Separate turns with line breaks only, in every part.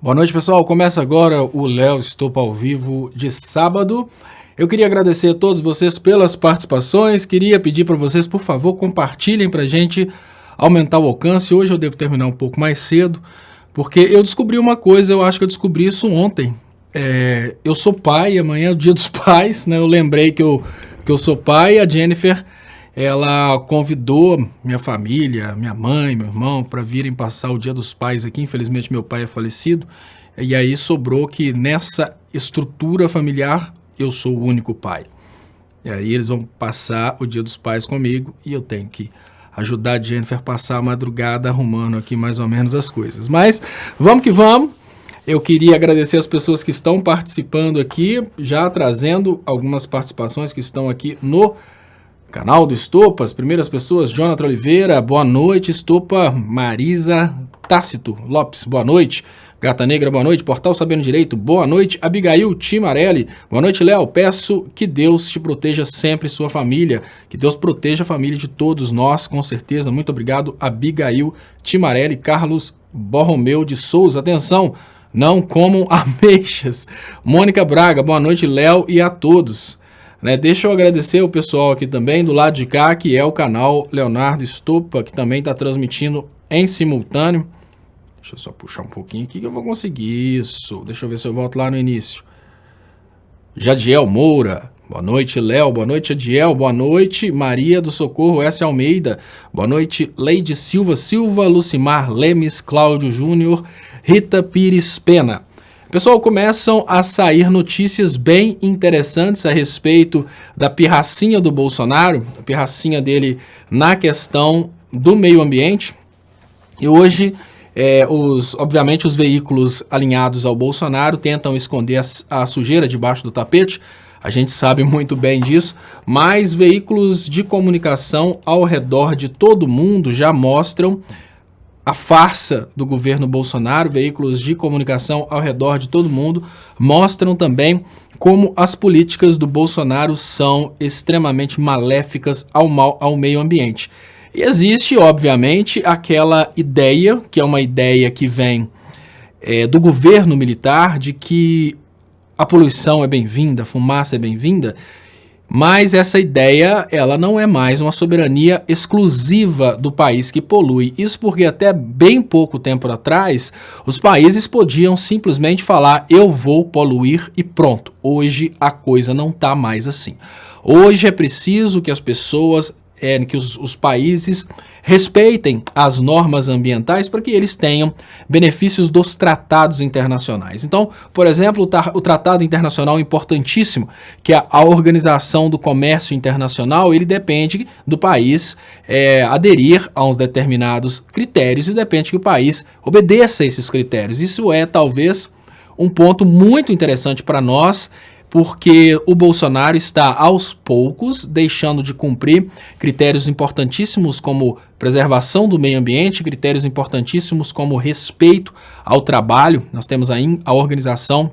Boa noite, pessoal. Começa agora o Léo Estopa ao vivo de sábado. Eu queria agradecer a todos vocês pelas participações. Queria pedir para vocês, por favor, compartilhem para a gente aumentar o alcance. Hoje eu devo terminar um pouco mais cedo, porque eu descobri uma coisa, eu acho que eu descobri isso ontem. Eu sou pai, amanhã é o dia dos pais, né? Eu lembrei que eu sou pai. A Jennifer, ela convidou minha família, minha mãe, meu irmão, para virem passar o dia dos pais aqui. Infelizmente meu pai é falecido, e aí sobrou que nessa estrutura familiar eu sou o único pai. E aí eles vão passar o dia dos pais comigo e eu tenho que ajudar a Jennifer a passar a madrugada arrumando aqui mais ou menos as coisas. Mas vamos que vamos. Eu queria agradecer as pessoas que estão participando aqui, já trazendo algumas participações que estão aqui no canal do Estopa. As primeiras pessoas: Jonathan Oliveira, boa noite. Estopa, Marisa Tácito Lopes, boa noite. Gata Negra, boa noite. Portal Sabendo Direito, boa noite. Abigail Timarelli, boa noite, Léo. Peço que Deus te proteja sempre, sua família. Que Deus proteja a família de todos nós, com certeza. Muito obrigado, Abigail Timarelli. Carlos Borromeu de Souza, atenção, não comam ameixas. Mônica Braga, boa noite, Léo, e a todos. Deixa eu agradecer o pessoal aqui também, do lado de cá, que é o canal Leonardo Estopa, que também está transmitindo em simultâneo. Deixa eu só puxar um pouquinho aqui que eu vou conseguir isso. Deixa eu ver se eu volto lá no início. Jadiel Moura, boa noite, Léo. Boa noite, Jadiel. Boa noite, Maria do Socorro S. Almeida. Boa noite, Leide Silva, Lucimar Lemes, Cláudio Júnior, Rita Pires Pena. Pessoal, começam a sair notícias bem interessantes a respeito da pirracinha do Bolsonaro, a pirracinha dele na questão do meio ambiente. E hoje, obviamente, os veículos alinhados ao Bolsonaro tentam esconder a sujeira debaixo do tapete. A gente sabe muito bem disso, mas veículos de comunicação ao redor de todo o mundo já mostram a farsa do governo Bolsonaro. Veículos de comunicação ao redor de todo mundo mostram também como as políticas do Bolsonaro são extremamente maléficas ao meio ambiente. E existe, obviamente, aquela ideia, que é uma ideia que vem do governo militar, de que a poluição é bem-vinda, a fumaça é bem-vinda, mas essa ideia, ela não é mais uma soberania exclusiva do país que polui. Isso porque até bem pouco tempo atrás, os países podiam simplesmente falar: eu vou poluir e pronto. Hoje a coisa não está mais assim. Hoje é preciso que as pessoas, que os países respeitem as normas ambientais para que eles tenham benefícios dos tratados internacionais. Então, por exemplo, o tratado internacional importantíssimo, que é a Organização do Comércio Internacional, ele depende do país aderir a uns determinados critérios e depende que o país obedeça a esses critérios. Isso é talvez um ponto muito interessante para nós, porque o Bolsonaro está, aos poucos, deixando de cumprir critérios importantíssimos como preservação do meio ambiente, critérios importantíssimos como respeito ao trabalho. Nós temos a Organização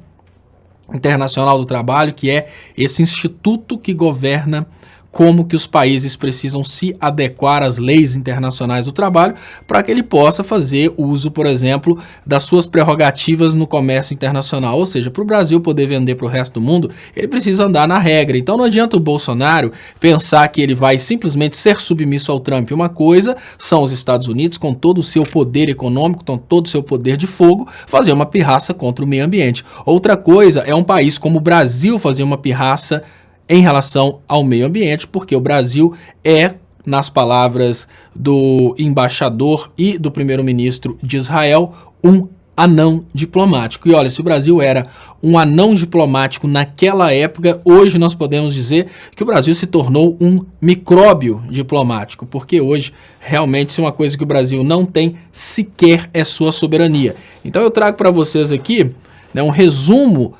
Internacional do Trabalho, que é esse instituto que governa como que os países precisam se adequar às leis internacionais do trabalho para que ele possa fazer uso, por exemplo, das suas prerrogativas no comércio internacional. Ou seja, para o Brasil poder vender para o resto do mundo, ele precisa andar na regra. Então não adianta o Bolsonaro pensar que ele vai simplesmente ser submisso ao Trump. Uma coisa são os Estados Unidos, com todo o seu poder econômico, com todo o seu poder de fogo, fazer uma pirraça contra o meio ambiente. Outra coisa é um país como o Brasil fazer uma pirraça em relação ao meio ambiente, porque o Brasil é, nas palavras do embaixador e do primeiro-ministro de Israel, um anão diplomático. E olha, se o Brasil era um anão diplomático naquela época, hoje nós podemos dizer que o Brasil se tornou um micróbio diplomático, porque hoje, realmente, se uma coisa que o Brasil não tem sequer é sua soberania. Então eu trago para vocês aqui um resumo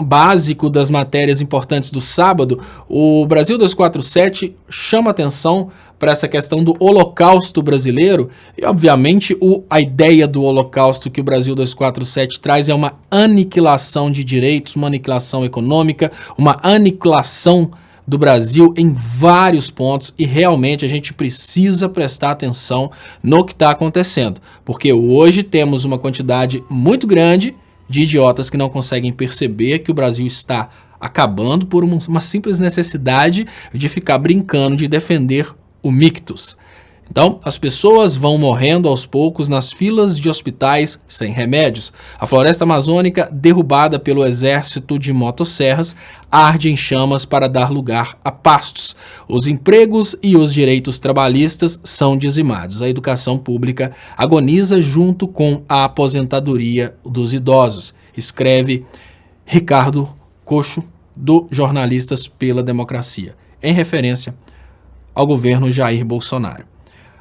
básico das matérias importantes do sábado. O Brasil 247 chama atenção para essa questão do holocausto brasileiro e, obviamente, a ideia do holocausto que o Brasil 247 traz é uma aniquilação de direitos, uma aniquilação econômica, uma aniquilação do Brasil em vários pontos, e realmente a gente precisa prestar atenção no que está acontecendo, porque hoje temos uma quantidade muito grande de idiotas que não conseguem perceber que o Brasil está acabando por uma simples necessidade de ficar brincando de defender o mictus. Então, as pessoas vão morrendo aos poucos nas filas de hospitais sem remédios. A floresta amazônica, derrubada pelo exército de motosserras, arde em chamas para dar lugar a pastos. Os empregos e os direitos trabalhistas são dizimados. A educação pública agoniza junto com a aposentadoria dos idosos. Escreve Ricardo Cocho, do Jornalistas pela Democracia, em referência ao governo Jair Bolsonaro.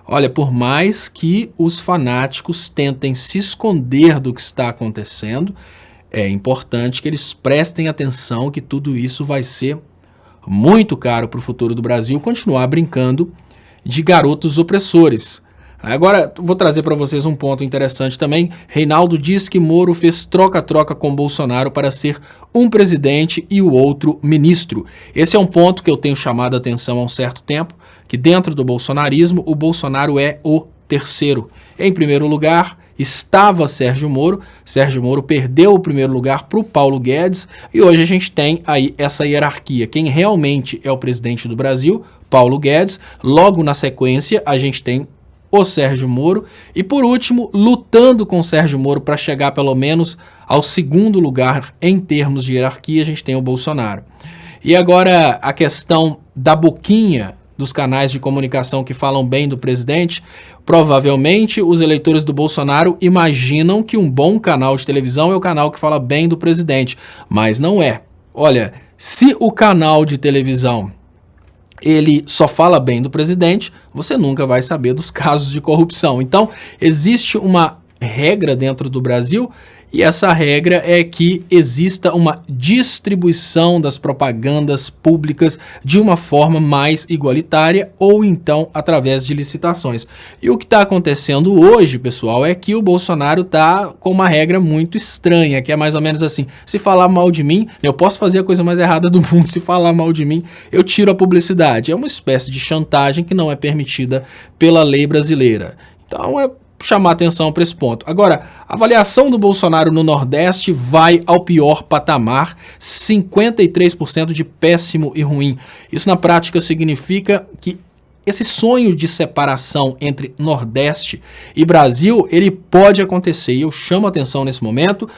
Olha, por mais que os fanáticos tentem se esconder do que está acontecendo, é importante que eles prestem atenção que tudo isso vai ser muito caro para o futuro do Brasil continuar brincando de garotos opressores. Agora, vou trazer para vocês um ponto interessante também. Reinaldo diz que Moro fez troca-troca com Bolsonaro para ser um presidente e o outro ministro. Esse é um ponto que eu tenho chamado a atenção há um certo tempo, que dentro do bolsonarismo, o Bolsonaro é o terceiro. Em primeiro lugar, estava Sérgio Moro. Sérgio Moro perdeu o primeiro lugar para o Paulo Guedes e hoje a gente tem aí essa hierarquia. Quem realmente é o presidente do Brasil? Paulo Guedes. Logo na sequência, a gente tem o Sérgio Moro e, por último, lutando com o Sérgio Moro para chegar pelo menos ao segundo lugar em termos de hierarquia, a gente tem o Bolsonaro. E agora a questão da boquinha dos canais de comunicação que falam bem do presidente. Provavelmente os eleitores do Bolsonaro imaginam que um bom canal de televisão é o canal que fala bem do presidente, mas não é. Olha, se o canal de televisão ele só fala bem do presidente, você nunca vai saber dos casos de corrupção. Então, existe uma regra dentro do Brasil e essa regra é que exista uma distribuição das propagandas públicas de uma forma mais igualitária ou então através de licitações. E o que está acontecendo hoje, pessoal, é que o Bolsonaro está com uma regra muito estranha, que é mais ou menos assim: se falar mal de mim, eu posso fazer a coisa mais errada do mundo, se falar mal de mim, eu tiro a publicidade. É uma espécie de chantagem que não é permitida pela lei brasileira. Então é chamar atenção para esse ponto. Agora, a avaliação do Bolsonaro no Nordeste vai ao pior patamar, 53% de péssimo e ruim. Isso na prática significa que esse sonho de separação entre Nordeste e Brasil, ele pode acontecer. E eu chamo atenção nesse momento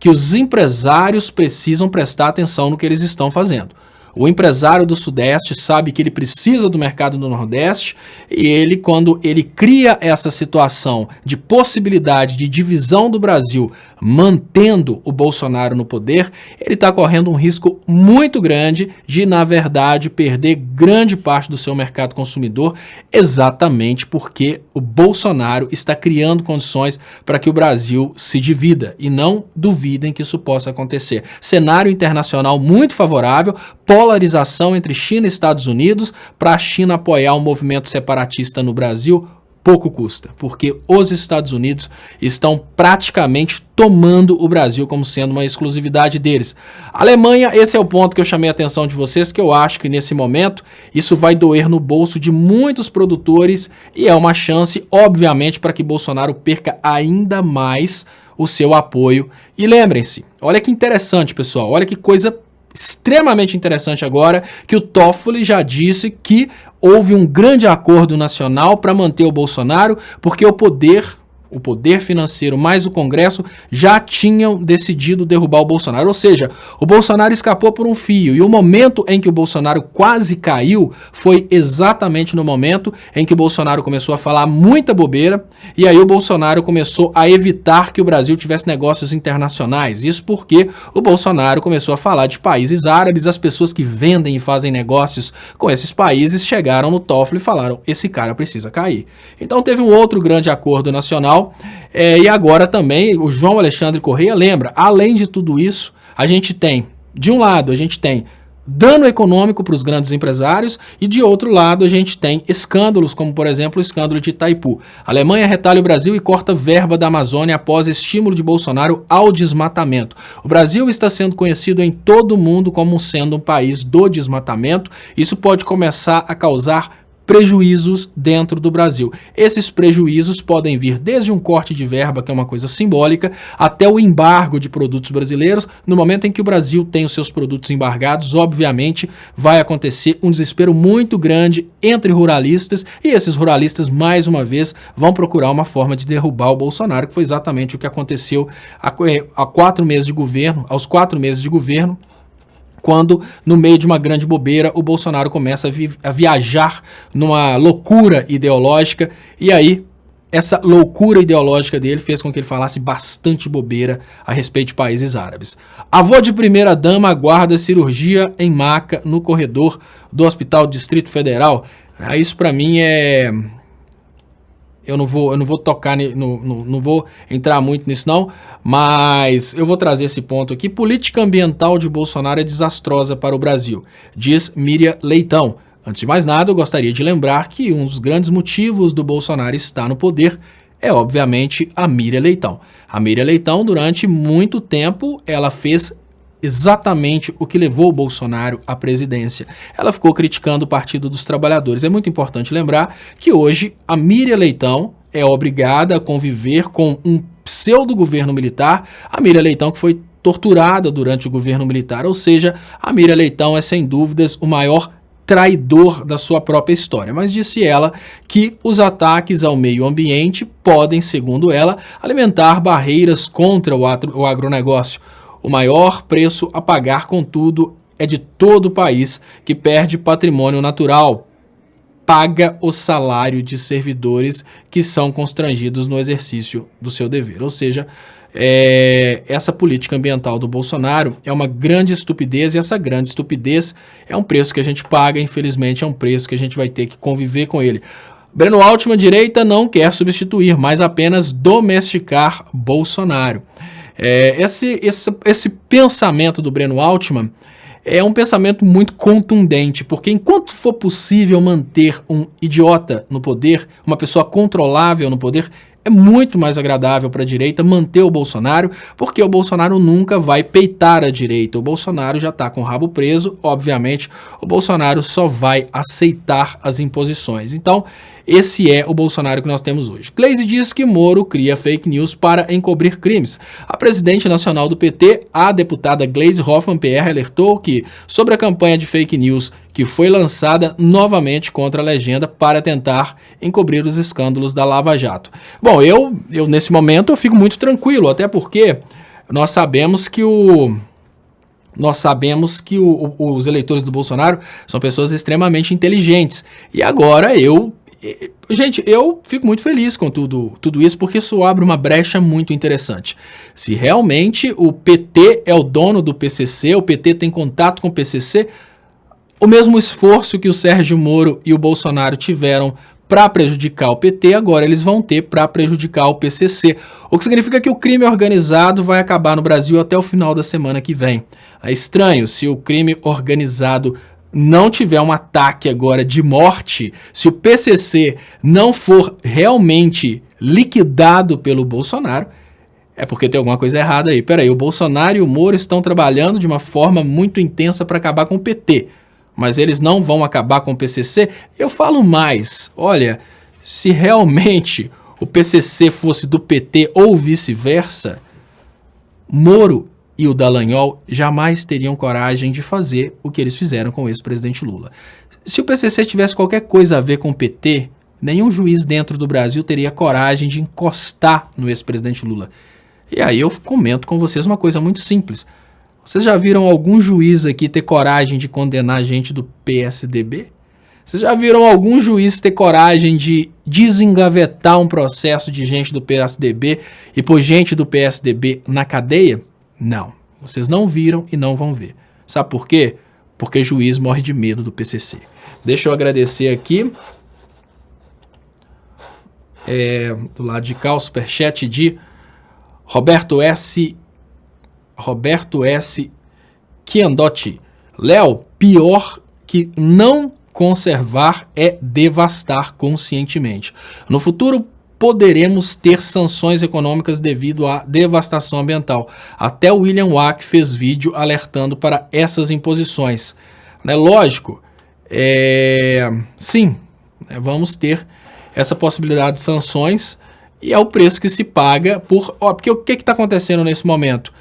que os empresários precisam prestar atenção no que eles estão fazendo. O empresário do Sudeste sabe que ele precisa do mercado do Nordeste e ele, quando ele cria essa situação de possibilidade de divisão do Brasil, mantendo o Bolsonaro no poder, ele está correndo um risco muito grande de, na verdade, perder grande parte do seu mercado consumidor, exatamente porque o Bolsonaro está criando condições para que o Brasil se divida, e não duvidem que isso possa acontecer. Cenário internacional muito favorável, polarização entre China e Estados Unidos. Para a China apoiar um movimento separatista no Brasil, pouco custa, porque os Estados Unidos estão praticamente tomando o Brasil como sendo uma exclusividade deles. Alemanha, esse é o ponto que eu chamei a atenção de vocês, que eu acho que nesse momento isso vai doer no bolso de muitos produtores e é uma chance, obviamente, para que Bolsonaro perca ainda mais o seu apoio. E lembrem-se, olha que interessante, pessoal, olha que coisa extremamente interessante agora, que o Toffoli já disse que houve um grande acordo nacional para manter o Bolsonaro, porque o poder financeiro mais o Congresso já tinham decidido derrubar o Bolsonaro. Ou seja, o Bolsonaro escapou por um fio. E o momento em que o Bolsonaro quase caiu foi exatamente no momento em que o Bolsonaro começou a falar muita bobeira e aí o Bolsonaro começou a evitar que o Brasil tivesse negócios internacionais. Isso porque o Bolsonaro começou a falar de países árabes. As pessoas que vendem e fazem negócios com esses países chegaram no Toffoli e falaram: esse cara precisa cair. Então teve um outro grande acordo nacional. E agora também o João Alexandre Correia lembra, além de tudo isso, a gente tem, de um lado, a gente tem dano econômico para os grandes empresários e de outro lado a gente tem escândalos, como por exemplo o escândalo de Itaipu. A Alemanha retalha o Brasil e corta verba da Amazônia após estímulo de Bolsonaro ao desmatamento. O Brasil está sendo conhecido em todo o mundo como sendo um país do desmatamento. Isso pode começar a causar prejuízos dentro do Brasil. Esses prejuízos podem vir desde um corte de verba, que é uma coisa simbólica, até o embargo de produtos brasileiros. No momento em que o Brasil tem os seus produtos embargados, obviamente vai acontecer um desespero muito grande entre ruralistas, e esses ruralistas, mais uma vez, vão procurar uma forma de derrubar o Bolsonaro, que foi exatamente o que aconteceu há 4 meses de governo, aos 4 meses de governo, quando, no meio de uma grande bobeira, o Bolsonaro começa a viajar numa loucura ideológica, e aí essa loucura ideológica dele fez com que ele falasse bastante bobeira a respeito de países árabes. Avô de primeira-dama aguarda cirurgia em maca no corredor do Hospital Distrito Federal. Isso para mim é... Eu não vou tocar, não vou entrar muito nisso não, mas eu vou trazer esse ponto aqui. Política ambiental de Bolsonaro é desastrosa para o Brasil, diz Miriam Leitão. Antes de mais nada, eu gostaria de lembrar que um dos grandes motivos do Bolsonaro estar no poder é, obviamente, a Miriam Leitão. A Miriam Leitão, durante muito tempo, ela fez exatamente o que levou o Bolsonaro à presidência. Ela ficou criticando o Partido dos Trabalhadores. É muito importante lembrar que hoje a Miriam Leitão é obrigada a conviver com um pseudo-governo militar. A Miriam Leitão que foi torturada durante o governo militar, ou seja, a Miriam Leitão é sem dúvidas o maior traidor da sua própria história, mas disse ela que os ataques ao meio ambiente podem, segundo ela, alimentar barreiras contra o agronegócio. O maior preço a pagar, contudo, é de todo o país que perde patrimônio natural. Paga o salário de servidores que são constrangidos no exercício do seu dever. Ou seja, essa política ambiental do Bolsonaro é uma grande estupidez, e essa grande estupidez é um preço que a gente paga, infelizmente é um preço que a gente vai ter que conviver com ele. Breno Altman, direita, não quer substituir, mas apenas domesticar Bolsonaro. Esse pensamento do Breno Altman é um pensamento muito contundente, porque enquanto for possível manter um idiota no poder, uma pessoa controlável no poder, é muito mais agradável para a direita manter o Bolsonaro, porque o Bolsonaro nunca vai peitar a direita. O Bolsonaro já está com o rabo preso, obviamente, o Bolsonaro só vai aceitar as imposições. Então, esse é o Bolsonaro que nós temos hoje. Gleisi diz que Moro cria fake news para encobrir crimes. A presidente nacional do PT, a deputada Gleisi Hoffmann-PR, alertou que, sobre a campanha de fake news que foi lançada novamente contra a legenda para tentar encobrir os escândalos da Lava Jato. Bom, eu nesse momento eu fico muito tranquilo, até porque nós sabemos que os eleitores do Bolsonaro são pessoas extremamente inteligentes. E agora eu fico muito feliz com tudo isso, porque isso abre uma brecha muito interessante. Se realmente o PT é o dono do PCC, o PT tem contato com o PCC, o mesmo esforço que o Sérgio Moro e o Bolsonaro tiveram para prejudicar o PT, agora eles vão ter para prejudicar o PCC. O que significa que o crime organizado vai acabar no Brasil até o final da semana que vem. É estranho, se o crime organizado não tiver um ataque agora de morte, se o PCC não for realmente liquidado pelo Bolsonaro, é porque tem alguma coisa errada aí. Peraí, o Bolsonaro e o Moro estão trabalhando de uma forma muito intensa para acabar com o PT, mas eles não vão acabar com o PCC? Eu falo mais, olha, se realmente o PCC fosse do PT ou vice-versa, Moro e o Dallagnol jamais teriam coragem de fazer o que eles fizeram com o ex-presidente Lula. Se o PCC tivesse qualquer coisa a ver com o PT, nenhum juiz dentro do Brasil teria coragem de encostar no ex-presidente Lula. E aí eu comento com vocês uma coisa muito simples. Vocês já viram algum juiz aqui ter coragem de condenar gente do PSDB? Vocês já viram algum juiz ter coragem de desengavetar um processo de gente do PSDB e pôr gente do PSDB na cadeia? Não. Vocês não viram e não vão ver. Sabe por quê? Porque juiz morre de medo do PCC. Deixa eu agradecer aqui. Do lado de cá, o superchat de Roberto S. Chiandotti. Léo, pior que não conservar é devastar conscientemente. No futuro, poderemos ter sanções econômicas devido à devastação ambiental. Até o William Wack fez vídeo alertando para essas imposições. Né? Lógico, sim, né? Vamos ter essa possibilidade de sanções e é o preço que se paga por... porque o que está acontecendo nesse momento?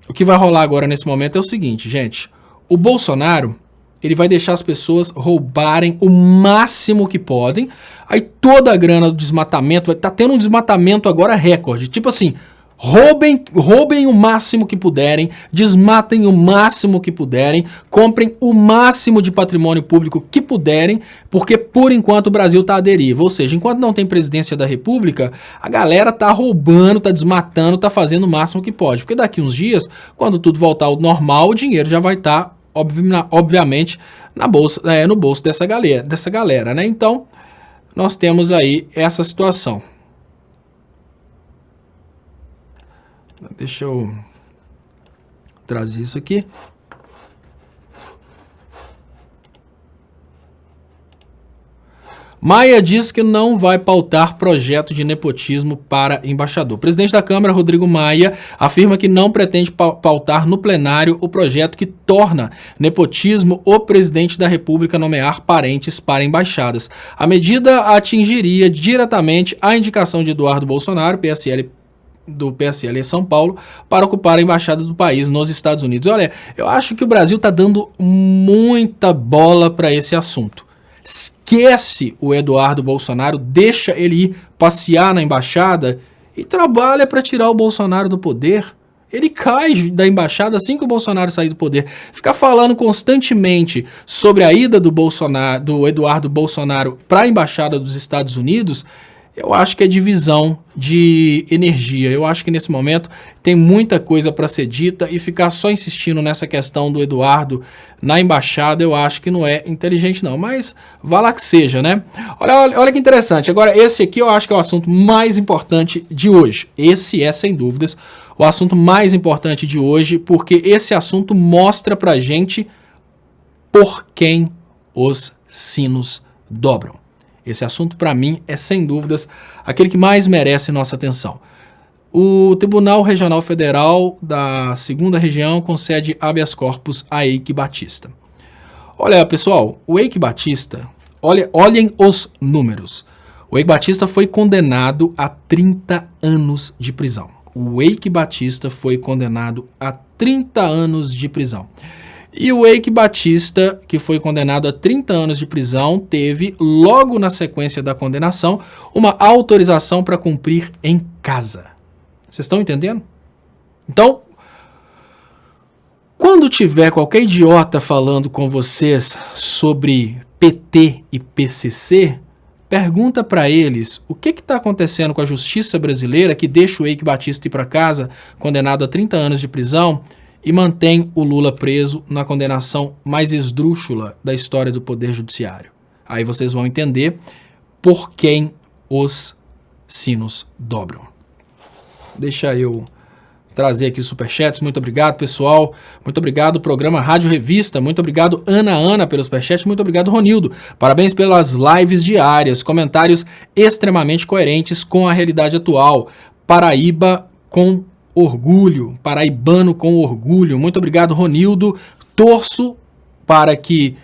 O que vai rolar agora nesse momento é o seguinte, gente. O Bolsonaro, ele vai deixar as pessoas roubarem o máximo que podem. Aí toda a grana do desmatamento, tá tendo um desmatamento agora recorde. Tipo assim, roubem o máximo que puderem, desmatem o máximo que puderem, comprem o máximo de patrimônio público que puderem, porque por enquanto o Brasil tá à deriva. Ou seja, enquanto não tem presidência da República, a galera tá roubando, tá desmatando, tá fazendo o máximo que pode. Porque daqui uns dias, quando tudo voltar ao normal, o dinheiro já vai estar, obviamente, na bolsa, no bolso dessa galera, né? Então, nós temos aí essa situação. Deixa eu trazer isso aqui. Maia diz que não vai pautar projeto de nepotismo para embaixador. O presidente da Câmara, Rodrigo Maia, afirma que não pretende pautar no plenário o projeto que torna nepotismo o presidente da República nomear parentes para embaixadas. A medida atingiria diretamente a indicação de Eduardo Bolsonaro, do PSL em São Paulo, para ocupar a embaixada do país nos Estados Unidos. Olha, eu acho que o Brasil está dando muita bola para esse assunto. Esquece o Eduardo Bolsonaro, deixa ele ir passear na embaixada e trabalha para tirar o Bolsonaro do poder. Ele cai da embaixada assim que o Bolsonaro sair do poder. Ficar falando constantemente sobre a ida do Eduardo Bolsonaro para a embaixada dos Estados Unidos, eu acho que é divisão de energia. Eu acho que nesse momento tem muita coisa para ser dita e ficar só insistindo nessa questão do Eduardo na embaixada, eu acho que não é inteligente não. Mas vá lá que seja, né? Olha que interessante. Agora, esse aqui eu acho que é o assunto mais importante de hoje. Esse é, sem dúvidas, o assunto mais importante de hoje, porque esse assunto mostra pra gente por quem os sinos dobram. Esse assunto, para mim, é sem dúvidas aquele que mais merece nossa atenção. O Tribunal Regional Federal da 2ª Região concede habeas corpus a Eike Batista. Olha, pessoal, o Eike Batista, olhem os números. O Eike Batista foi condenado a 30 anos de prisão. O Eike Batista foi condenado a 30 anos de prisão. E o Eike Batista, que foi condenado a 30 anos de prisão, teve, logo na sequência da condenação, uma autorização para cumprir em casa. Vocês estão entendendo? Então, quando tiver qualquer idiota falando com vocês sobre PT e PCC, pergunta para eles o que está acontecendo com a justiça brasileira que deixa o Eike Batista ir para casa, condenado a 30 anos de prisão, e mantém o Lula preso na condenação mais esdrúxula da história do Poder Judiciário. Aí vocês vão entender por quem os sinos dobram. Deixa eu trazer aqui os superchats. Muito obrigado, pessoal. Muito obrigado, programa Rádio Revista. Muito obrigado, Ana, pelo superchat. Muito obrigado, Ronildo. Parabéns pelas lives diárias. Comentários extremamente coerentes com a realidade atual. Paraíba com orgulho, paraibano com orgulho. Muito obrigado, Ronildo. Torço para que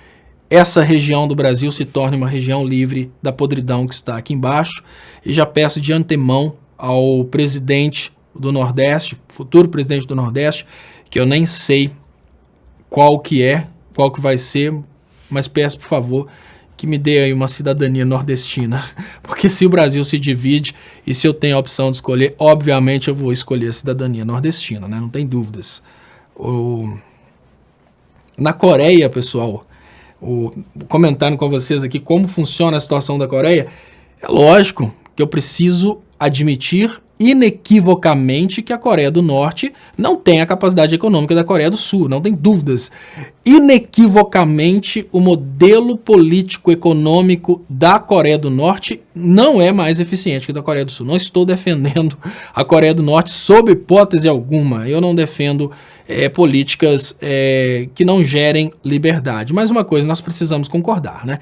essa região do Brasil se torne uma região livre da podridão que está aqui embaixo. E já peço de antemão ao presidente do Nordeste, futuro presidente do Nordeste, que eu nem sei qual que vai ser, mas peço, por favor, que me dê aí uma cidadania nordestina, porque se o Brasil se divide e se eu tenho a opção de escolher, obviamente eu vou escolher a cidadania nordestina, né? Não tem dúvidas. Na Coreia, pessoal, comentando com vocês aqui como funciona a situação da Coreia, é lógico que eu preciso admitir inequivocamente que a Coreia do Norte não tem a capacidade econômica da Coreia do Sul, não tem dúvidas. Inequivocamente, o modelo político-econômico da Coreia do Norte não é mais eficiente que o da Coreia do Sul. Não estou defendendo a Coreia do Norte sob hipótese alguma. Eu não defendo políticas que não gerem liberdade. Mas uma coisa nós precisamos concordar, né?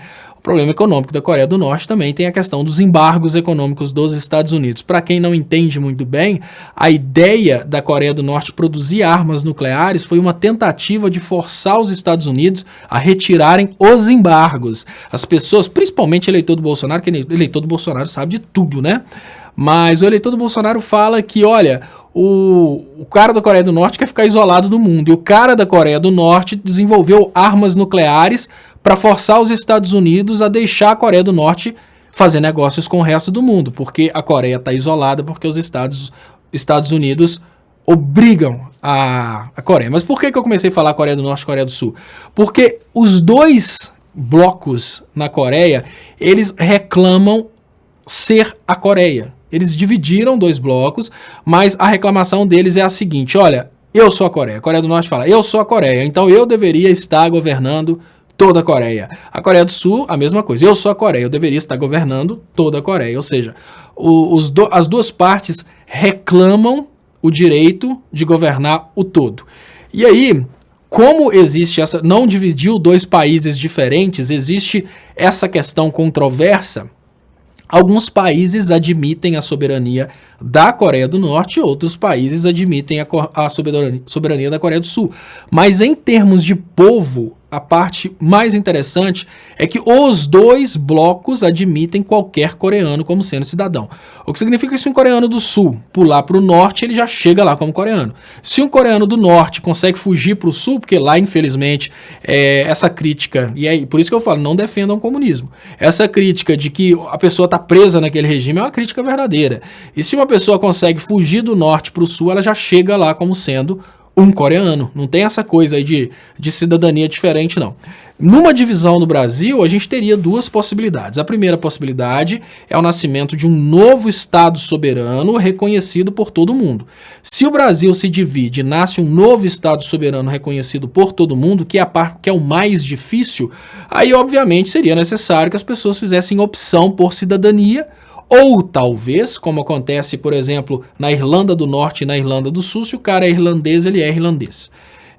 problema econômico da Coreia do Norte também tem a questão dos embargos econômicos dos Estados Unidos. Para quem não entende muito bem, a ideia da Coreia do Norte produzir armas nucleares foi uma tentativa de forçar os Estados Unidos a retirarem os embargos. As pessoas, principalmente o eleitor do Bolsonaro, que o eleitor do Bolsonaro sabe de tudo, né? Mas o eleitor do Bolsonaro fala que, olha, o cara da Coreia do Norte quer ficar isolado do mundo. E o cara da Coreia do Norte desenvolveu armas nucleares para forçar os Estados Unidos a deixar a Coreia do Norte fazer negócios com o resto do mundo. Porque a Coreia está isolada, porque os Estados Unidos obrigam a Coreia. Mas por que eu comecei a falar Coreia do Norte e Coreia do Sul? Porque os dois blocos na Coreia, eles reclamam ser a Coreia. Eles dividiram dois blocos, mas a reclamação deles é a seguinte: olha, eu sou a Coreia. A Coreia do Norte fala, eu sou a Coreia, então eu deveria estar governando toda a Coreia. A Coreia do Sul, a mesma coisa. Eu sou a Coreia, eu deveria estar governando toda a Coreia. Ou seja, as duas partes reclamam o direito de governar o todo. E aí, como existe essa... não dividiu dois países diferentes, existe essa questão controversa. Alguns países admitem a soberania da Coreia do Norte e outros países admitem a soberania da Coreia do Sul. Mas em termos de povo, a parte mais interessante é que os dois blocos admitem qualquer coreano como sendo cidadão. O que significa que se um coreano do Sul pular para o Norte, ele já chega lá como coreano. Se um coreano do Norte consegue fugir para o Sul, porque lá, infelizmente, essa crítica, e é por isso que eu falo, não defendam o comunismo. Essa crítica de que a pessoa está presa naquele regime é uma crítica verdadeira. E se uma pessoa consegue fugir do Norte para o Sul, ela já chega lá como sendo um coreano. Não tem essa coisa aí de cidadania diferente, não. Numa divisão do Brasil, a gente teria duas possibilidades. A primeira possibilidade é o nascimento de um novo Estado soberano reconhecido por todo mundo. Se o Brasil se divide e nasce um novo Estado soberano reconhecido por todo mundo, que é o mais difícil, aí obviamente seria necessário que as pessoas fizessem opção por cidadania. Ou talvez, como acontece, por exemplo, na Irlanda do Norte e na Irlanda do Sul, se o cara é irlandês, ele é irlandês.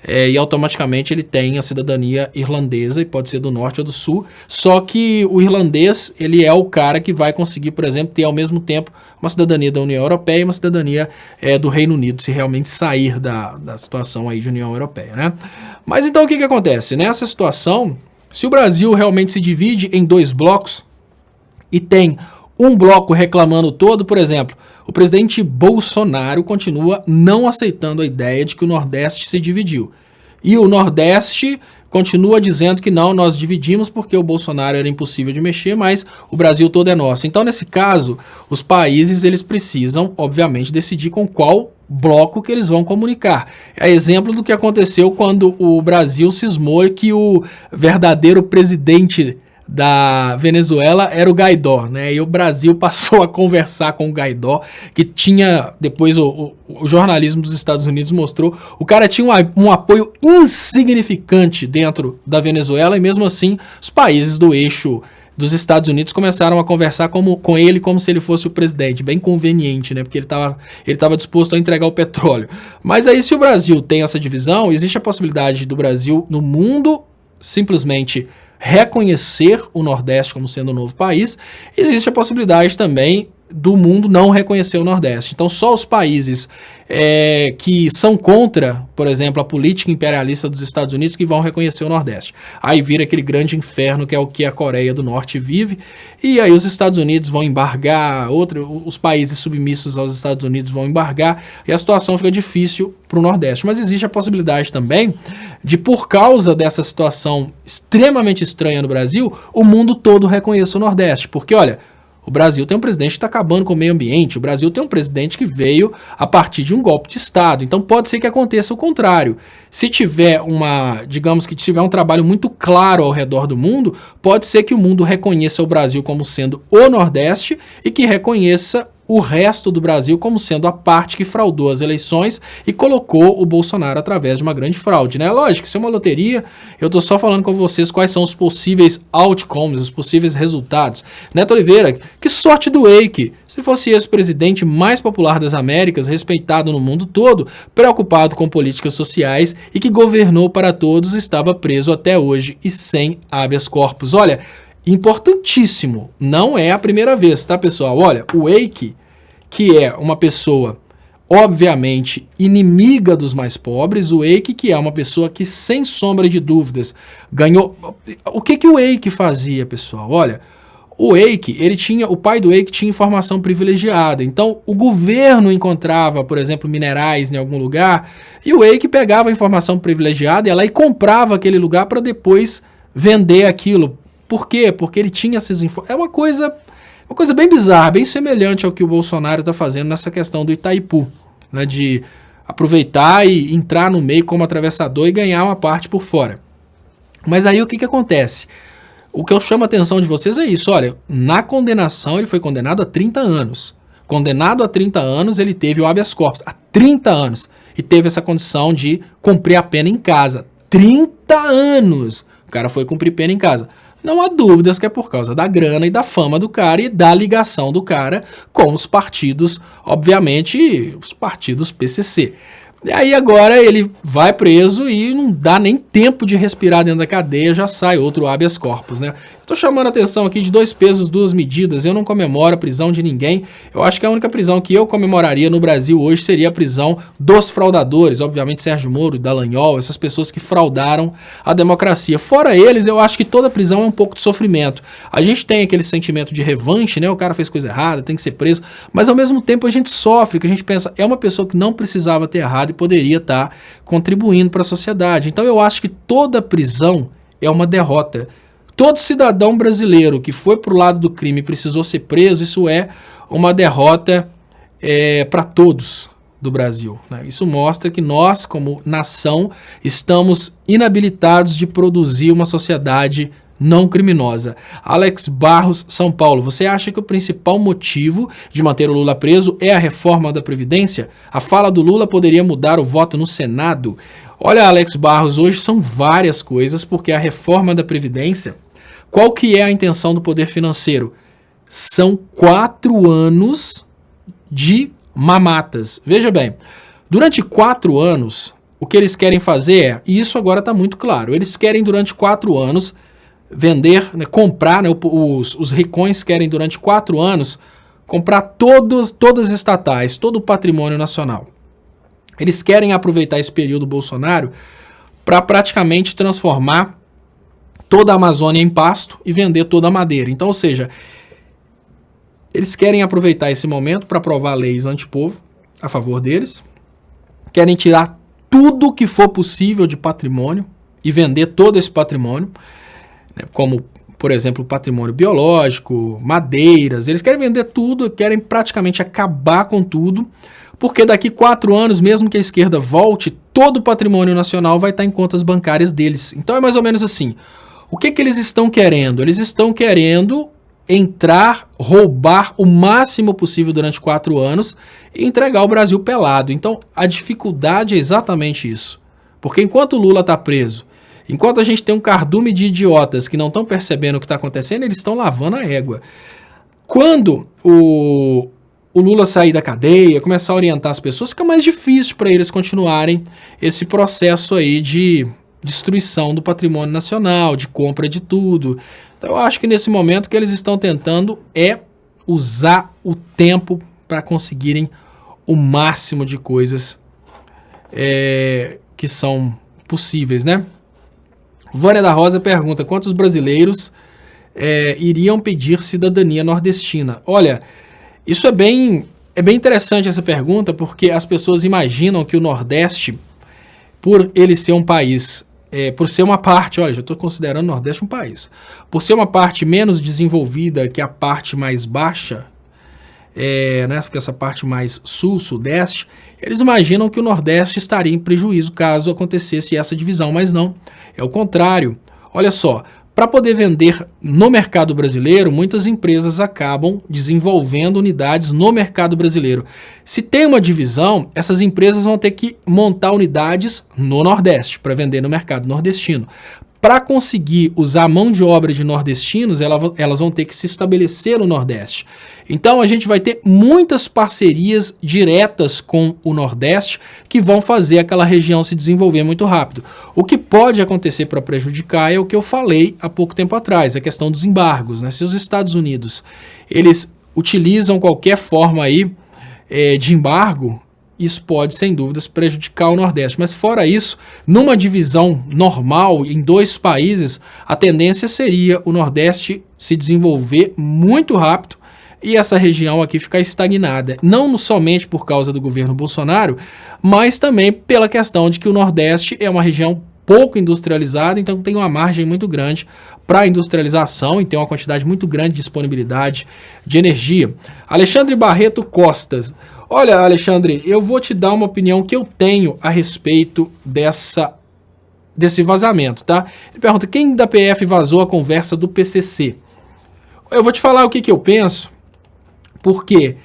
E automaticamente ele tem a cidadania irlandesa, e pode ser do Norte ou do Sul, só que o irlandês, ele é o cara que vai conseguir, por exemplo, ter ao mesmo tempo uma cidadania da União Europeia e uma cidadania do Reino Unido, se realmente sair da situação aí de União Europeia, né? Mas então o que acontece? Nessa situação, se o Brasil realmente se divide em dois blocos e tem um bloco reclamando todo, por exemplo, o presidente Bolsonaro continua não aceitando a ideia de que o Nordeste se dividiu. E o Nordeste continua dizendo que não, nós dividimos porque o Bolsonaro era impossível de mexer, mas o Brasil todo é nosso. Então, nesse caso, os países eles precisam, obviamente, decidir com qual bloco que eles vão comunicar. É exemplo do que aconteceu quando o Brasil cismou que o verdadeiro presidente da Venezuela era o Guaidó, né? E o Brasil passou a conversar com o Guaidó, que tinha, depois o jornalismo dos Estados Unidos mostrou, o cara tinha um apoio insignificante dentro da Venezuela, e mesmo assim os países do eixo dos Estados Unidos começaram a conversar com ele como se ele fosse o presidente, bem conveniente, né? Porque ele estava disposto a entregar o petróleo. Mas aí, se o Brasil tem essa divisão, existe a possibilidade do Brasil no mundo simplesmente reconhecer o Nordeste como sendo um novo país. Existe a possibilidade também do mundo não reconhecer o Nordeste. Então, só os países que são contra, por exemplo, a política imperialista dos Estados Unidos que vão reconhecer o Nordeste. Aí vira aquele grande inferno que é o que a Coreia do Norte vive, e aí os Estados Unidos vão embargar, os países submissos aos Estados Unidos vão embargar, e a situação fica difícil para o Nordeste. Mas existe a possibilidade também de, por causa dessa situação extremamente estranha no Brasil, o mundo todo reconheça o Nordeste. Porque, olha, o Brasil tem um presidente que está acabando com o meio ambiente, o Brasil tem um presidente que veio a partir de um golpe de Estado, então pode ser que aconteça o contrário. Se tiver digamos que tiver um trabalho muito claro ao redor do mundo, pode ser que o mundo reconheça o Brasil como sendo o Nordeste e que reconheça o resto do Brasil como sendo a parte que fraudou as eleições e colocou o Bolsonaro através de uma grande fraude, né? Lógico, isso é uma loteria, eu tô só falando com vocês quais são os possíveis outcomes, os possíveis resultados. Neto Oliveira, que sorte do Eike, se fosse esse o presidente mais popular das Américas, respeitado no mundo todo, preocupado com políticas sociais e que governou para todos, estava preso até hoje e sem habeas corpus. Olha, importantíssimo. Não é a primeira vez, tá, pessoal? Olha, o Eike, que é uma pessoa, obviamente, inimiga dos mais pobres, o Eike, que é uma pessoa que, sem sombra de dúvidas, ganhou... O que o Eike fazia, pessoal? Olha, o Eike, o pai do Eike tinha informação privilegiada, então o governo encontrava, por exemplo, minerais em algum lugar, e o Eike pegava a informação privilegiada e ia lá e comprava aquele lugar para depois vender aquilo. Por quê? Porque ele tinha essas informações. É uma coisa bem bizarra, bem semelhante ao que o Bolsonaro está fazendo nessa questão do Itaipu, né, de aproveitar e entrar no meio como atravessador e ganhar uma parte por fora. Mas aí o que acontece? O que eu chamo a atenção de vocês é isso, olha, na condenação ele foi condenado a 30 anos. Condenado a 30 anos, ele teve o habeas corpus, há 30 anos, e teve essa condição de cumprir a pena em casa. 30 anos! O cara foi cumprir pena em casa. Não há dúvidas que é por causa da grana e da fama do cara e da ligação do cara com os partidos, obviamente, os partidos PCC. E aí agora ele vai preso e não dá nem tempo de respirar dentro da cadeia, já sai outro habeas corpus, né? Tô chamando a atenção aqui de 2 pesos, 2 medidas. Eu não comemoro a prisão de ninguém. Eu acho que a única prisão que eu comemoraria no Brasil hoje seria a prisão dos fraudadores, obviamente Sérgio Moro e Dallagnol, essas pessoas que fraudaram a democracia. Fora eles, eu acho que toda prisão é um pouco de sofrimento. A gente tem aquele sentimento de revanche, né? O cara fez coisa errada, tem que ser preso, mas ao mesmo tempo a gente sofre, que a gente pensa, é uma pessoa que não precisava ter errado e poderia estar contribuindo para a sociedade. Então eu acho que toda prisão é uma derrota. Todo cidadão brasileiro que foi para o lado do crime e precisou ser preso, isso é uma derrota para todos do Brasil, né? Isso mostra que nós, como nação, estamos inabilitados de produzir uma sociedade não criminosa. Alex Barros, São Paulo, você acha que o principal motivo de manter o Lula preso é a reforma da Previdência? A fala do Lula poderia mudar o voto no Senado? Olha, Alex Barros, hoje são várias coisas, porque a reforma da Previdência, qual que é a intenção do poder financeiro? São 4 anos de mamatas. Veja bem, durante 4 anos, o que eles querem fazer é, e isso agora está muito claro, eles querem durante 4 anos vender, né, comprar, né, os ricões querem durante 4 anos comprar todas as estatais, todo o patrimônio nacional. Eles querem aproveitar esse período Bolsonaro para praticamente transformar toda a Amazônia em pasto e vender toda a madeira. Então, ou seja, eles querem aproveitar esse momento para aprovar leis antipovo a favor deles, querem tirar tudo que for possível de patrimônio e vender todo esse patrimônio, né, como, por exemplo, patrimônio biológico, madeiras, eles querem vender tudo, querem praticamente acabar com tudo, porque daqui 4 anos, mesmo que a esquerda volte, todo o patrimônio nacional vai estar em contas bancárias deles. Então é mais ou menos assim. O que eles estão querendo? Eles estão querendo entrar, roubar o máximo possível durante 4 anos e entregar o Brasil pelado. Então a dificuldade é exatamente isso. Porque enquanto o Lula está preso, enquanto a gente tem um cardume de idiotas que não estão percebendo o que está acontecendo, eles estão lavando a égua. Quando o Lula sair da cadeia, começar a orientar as pessoas, fica mais difícil para eles continuarem esse processo aí de destruição do patrimônio nacional, de compra de tudo. Então eu acho que nesse momento o que eles estão tentando é usar o tempo para conseguirem o máximo de coisas que são possíveis, né? Vânia da Rosa pergunta, quantos brasileiros iriam pedir cidadania nordestina? Olha, isso é bem interessante essa pergunta, porque as pessoas imaginam que o Nordeste, por ele ser um país, por ser uma parte, olha, já estou considerando o Nordeste um país, por ser uma parte menos desenvolvida que a parte mais baixa, né, que essa parte mais sul, sudeste, eles imaginam que o Nordeste estaria em prejuízo caso acontecesse essa divisão, mas não, é o contrário. Olha só, para poder vender no mercado brasileiro, muitas empresas acabam desenvolvendo unidades no mercado brasileiro. Se tem uma divisão, essas empresas vão ter que montar unidades no Nordeste para vender no mercado nordestino. para conseguir usar a mão de obra de nordestinos, elas vão ter que se estabelecer no Nordeste. Então a gente vai ter muitas parcerias diretas com o Nordeste que vão fazer aquela região se desenvolver muito rápido. O que pode acontecer para prejudicar é o que eu falei há pouco tempo atrás, a questão dos embargos, né? Se os Estados Unidos eles utilizam qualquer forma aí de embargo, isso pode, sem dúvidas, prejudicar o Nordeste. Mas fora isso, numa divisão normal em dois países, a tendência seria o Nordeste se desenvolver muito rápido e essa região aqui ficar estagnada. Não somente por causa do governo Bolsonaro, mas também pela questão de que o Nordeste é uma região pouco industrializada, então tem uma margem muito grande para industrialização e tem uma quantidade muito grande de disponibilidade de energia. Alexandre Barreto Costas. Olha, Alexandre, eu vou te dar uma opinião que eu tenho a respeito desse vazamento, tá? Ele pergunta, quem da PF vazou a conversa do PCC? Eu vou te falar o que eu penso, porque,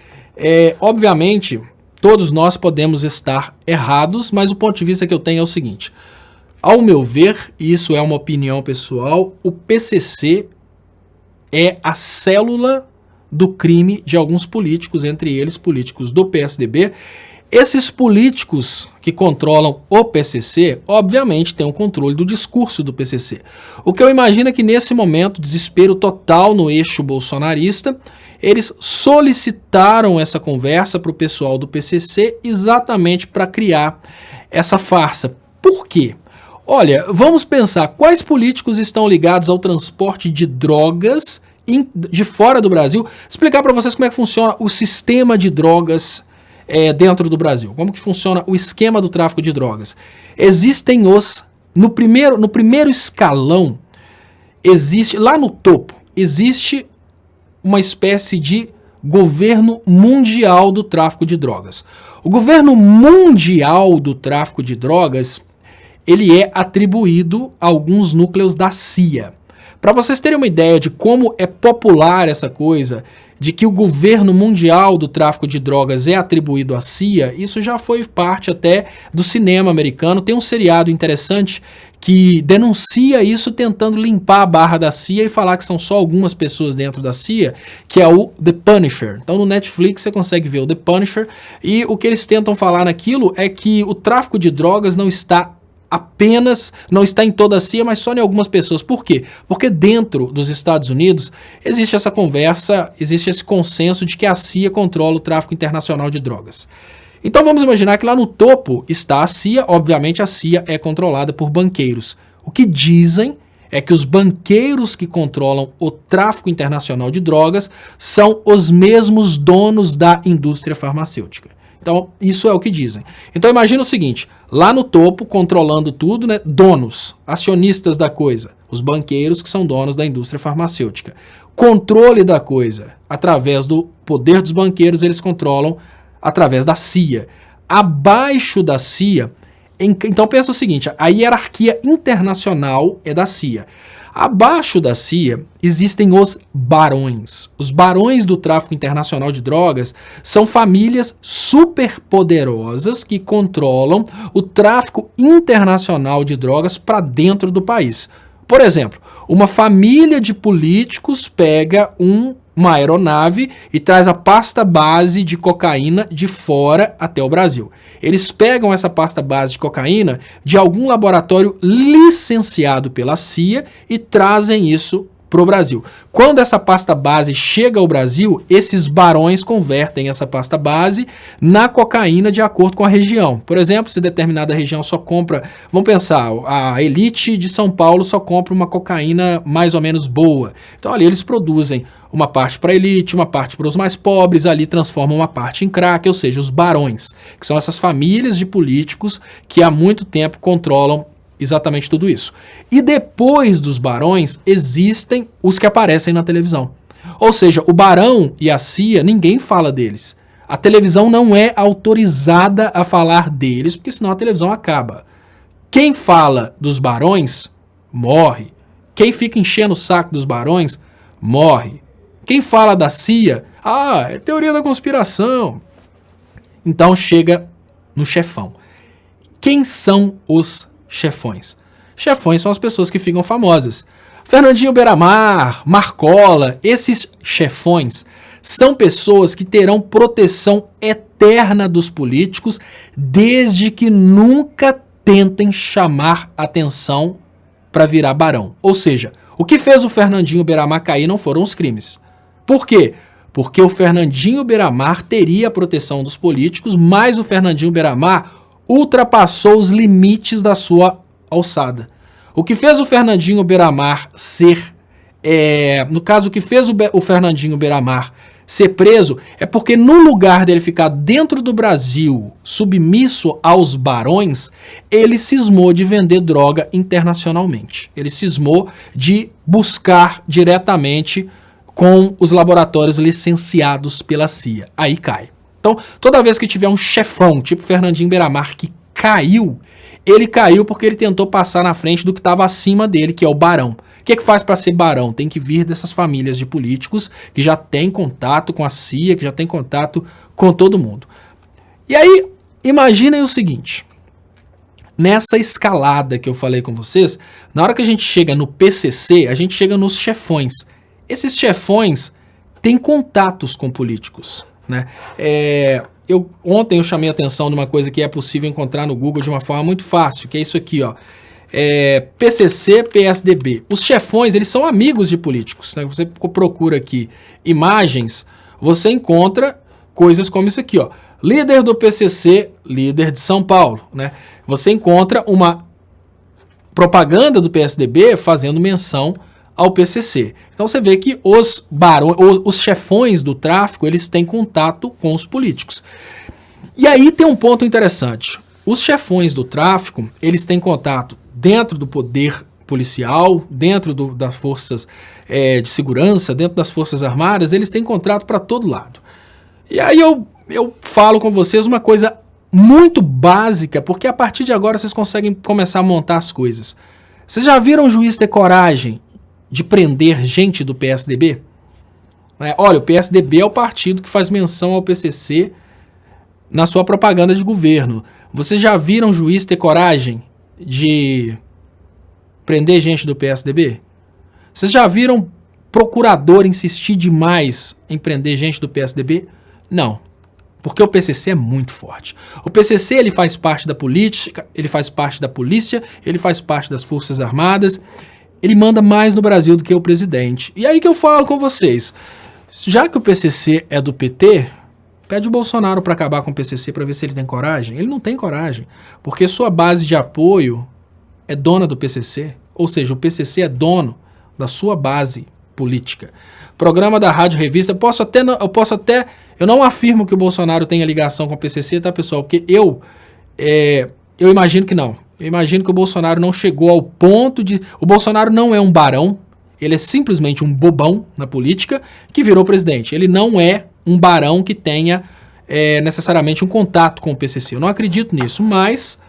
obviamente, todos nós podemos estar errados, mas o ponto de vista que eu tenho é o seguinte. Ao meu ver, e isso é uma opinião pessoal, o PCC é a célula do crime de alguns políticos, entre eles políticos do PSDB. Esses políticos que controlam o PCC, obviamente, têm o controle do discurso do PCC. O que eu imagino é que nesse momento, desespero total no eixo bolsonarista, eles solicitaram essa conversa para o pessoal do PCC exatamente para criar essa farsa. Por quê? Olha, vamos pensar, quais políticos estão ligados ao transporte de drogas de fora do Brasil? Explicar para vocês como é que funciona o sistema de drogas dentro do Brasil. Como que funciona o esquema do tráfico de drogas. Existem no primeiro escalão, lá no topo, existe uma espécie de governo mundial do tráfico de drogas. O governo mundial do tráfico de drogas, ele é atribuído a alguns núcleos da CIA. Para vocês terem uma ideia de como é popular essa coisa, de que o governo mundial do tráfico de drogas é atribuído à CIA, isso já foi parte até do cinema americano. Tem um seriado interessante que denuncia isso, tentando limpar a barra da CIA e falar que são só algumas pessoas dentro da CIA, que é o The Punisher. Então no Netflix você consegue ver o The Punisher, e o que eles tentam falar naquilo é que o tráfico de drogas não está em toda a CIA, mas só em algumas pessoas. Por quê? Porque dentro dos Estados Unidos existe essa conversa, existe esse consenso de que a CIA controla o tráfico internacional de drogas. Então vamos imaginar que lá no topo está a CIA, obviamente a CIA é controlada por banqueiros. O que dizem é que os banqueiros que controlam o tráfico internacional de drogas são os mesmos donos da indústria farmacêutica. Então, isso é o que dizem. Então, imagina o seguinte, lá no topo, controlando tudo, né, donos, acionistas da coisa, os banqueiros que são donos da indústria farmacêutica. Controle da coisa, através do poder dos banqueiros, eles controlam através da CIA. Abaixo da CIA, então pensa o seguinte, a hierarquia internacional é da CIA. Abaixo da CIA existem os barões. Os barões do tráfico internacional de drogas são famílias superpoderosas que controlam o tráfico internacional de drogas para dentro do país. Por exemplo, uma família de políticos pega uma aeronave e traz a pasta base de cocaína de fora até o Brasil. Eles pegam essa pasta base de cocaína de algum laboratório licenciado pela CIA e trazem isso para o Brasil. Quando essa pasta base chega ao Brasil, esses barões convertem essa pasta base na cocaína de acordo com a região. Por exemplo, se determinada região só compra, vamos pensar, a elite de São Paulo só compra uma cocaína mais ou menos boa. Então ali eles produzem uma parte para a elite, uma parte para os mais pobres, ali transformam uma parte em crack, ou seja, os barões, que são essas famílias de políticos que há muito tempo controlam exatamente tudo isso. E depois dos barões, existem os que aparecem na televisão. Ou seja, o barão e a CIA, ninguém fala deles. A televisão não é autorizada a falar deles, porque senão a televisão acaba. Quem fala dos barões, morre. Quem fica enchendo o saco dos barões, morre. Quem fala da CIA, é teoria da conspiração. Então chega no chefão. Quem são os chefões? Chefões são as pessoas que ficam famosas. Fernandinho Beiramar, Marcola, esses chefões são pessoas que terão proteção eterna dos políticos desde que nunca tentem chamar atenção para virar barão. Ou seja, o que fez o Fernandinho Beiramar cair não foram os crimes. Por quê? Porque o Fernandinho Beiramar teria a proteção dos políticos, mas o Fernandinho Beiramar ultrapassou os limites da sua alçada. O que fez o Fernandinho Beiramar ser, no caso, o que fez o Fernandinho Beiramar ser preso é porque no lugar dele ficar dentro do Brasil, submisso aos barões, ele cismou de vender droga internacionalmente. Ele cismou de buscar diretamente com os laboratórios licenciados pela CIA. Aí cai. Então, toda vez que tiver um chefão, tipo Fernandinho Beiramar, que caiu, ele caiu porque ele tentou passar na frente do que estava acima dele, que é o barão. O que faz para ser barão? Tem que vir dessas famílias de políticos que já tem contato com a CIA, que já tem contato com todo mundo. E aí, imaginem o seguinte. Nessa escalada que eu falei com vocês, na hora que a gente chega no PCC, a gente chega nos chefões. Esses chefões têm contatos com políticos, né? Ontem eu chamei a atenção de uma coisa que é possível encontrar no Google de uma forma muito fácil, que é isso aqui, ó. PCC, PSDB. Os chefões, eles são amigos de políticos, né? Você procura aqui imagens, você encontra coisas como isso aqui, ó. Líder do PCC, líder de São Paulo, né? Você encontra uma propaganda do PSDB fazendo menção ao PCC. Então você vê que os barões, os chefões do tráfico, eles têm contato com os políticos. E aí tem um ponto interessante. Os chefões do tráfico, eles têm contato dentro do poder policial, dentro das forças de segurança, dentro das forças armadas, eles têm contrato para todo lado. E aí eu falo com vocês uma coisa muito básica, porque a partir de agora vocês conseguem começar a montar as coisas. Vocês já viram um juiz ter coragem de prender gente do PSDB? Olha, o PSDB é o partido que faz menção ao PCC na sua propaganda de governo. Vocês já viram um juiz ter coragem de prender gente do PSDB? Vocês já viram procurador insistir demais em prender gente do PSDB? Não, porque o PCC é muito forte. O PCC, ele faz parte da política, ele faz parte da polícia, ele faz parte das Forças Armadas, ele manda mais no Brasil do que o presidente. E aí que eu falo com vocês, já que o PCC é do PT, pede o Bolsonaro para acabar com o PCC para ver se ele tem coragem. Ele não tem coragem, porque sua base de apoio é dona do PCC, ou seja, o PCC é dono da sua base política. Programa da Rádio Revista, eu não afirmo que o Bolsonaro tenha ligação com o PCC, tá, pessoal? Porque eu imagino que não. Eu imagino que o Bolsonaro não chegou ao ponto de... O Bolsonaro não é um barão, ele é simplesmente um bobão na política que virou presidente. Ele não é um barão que tenha necessariamente um contato com o PCC. Eu não acredito nisso, mas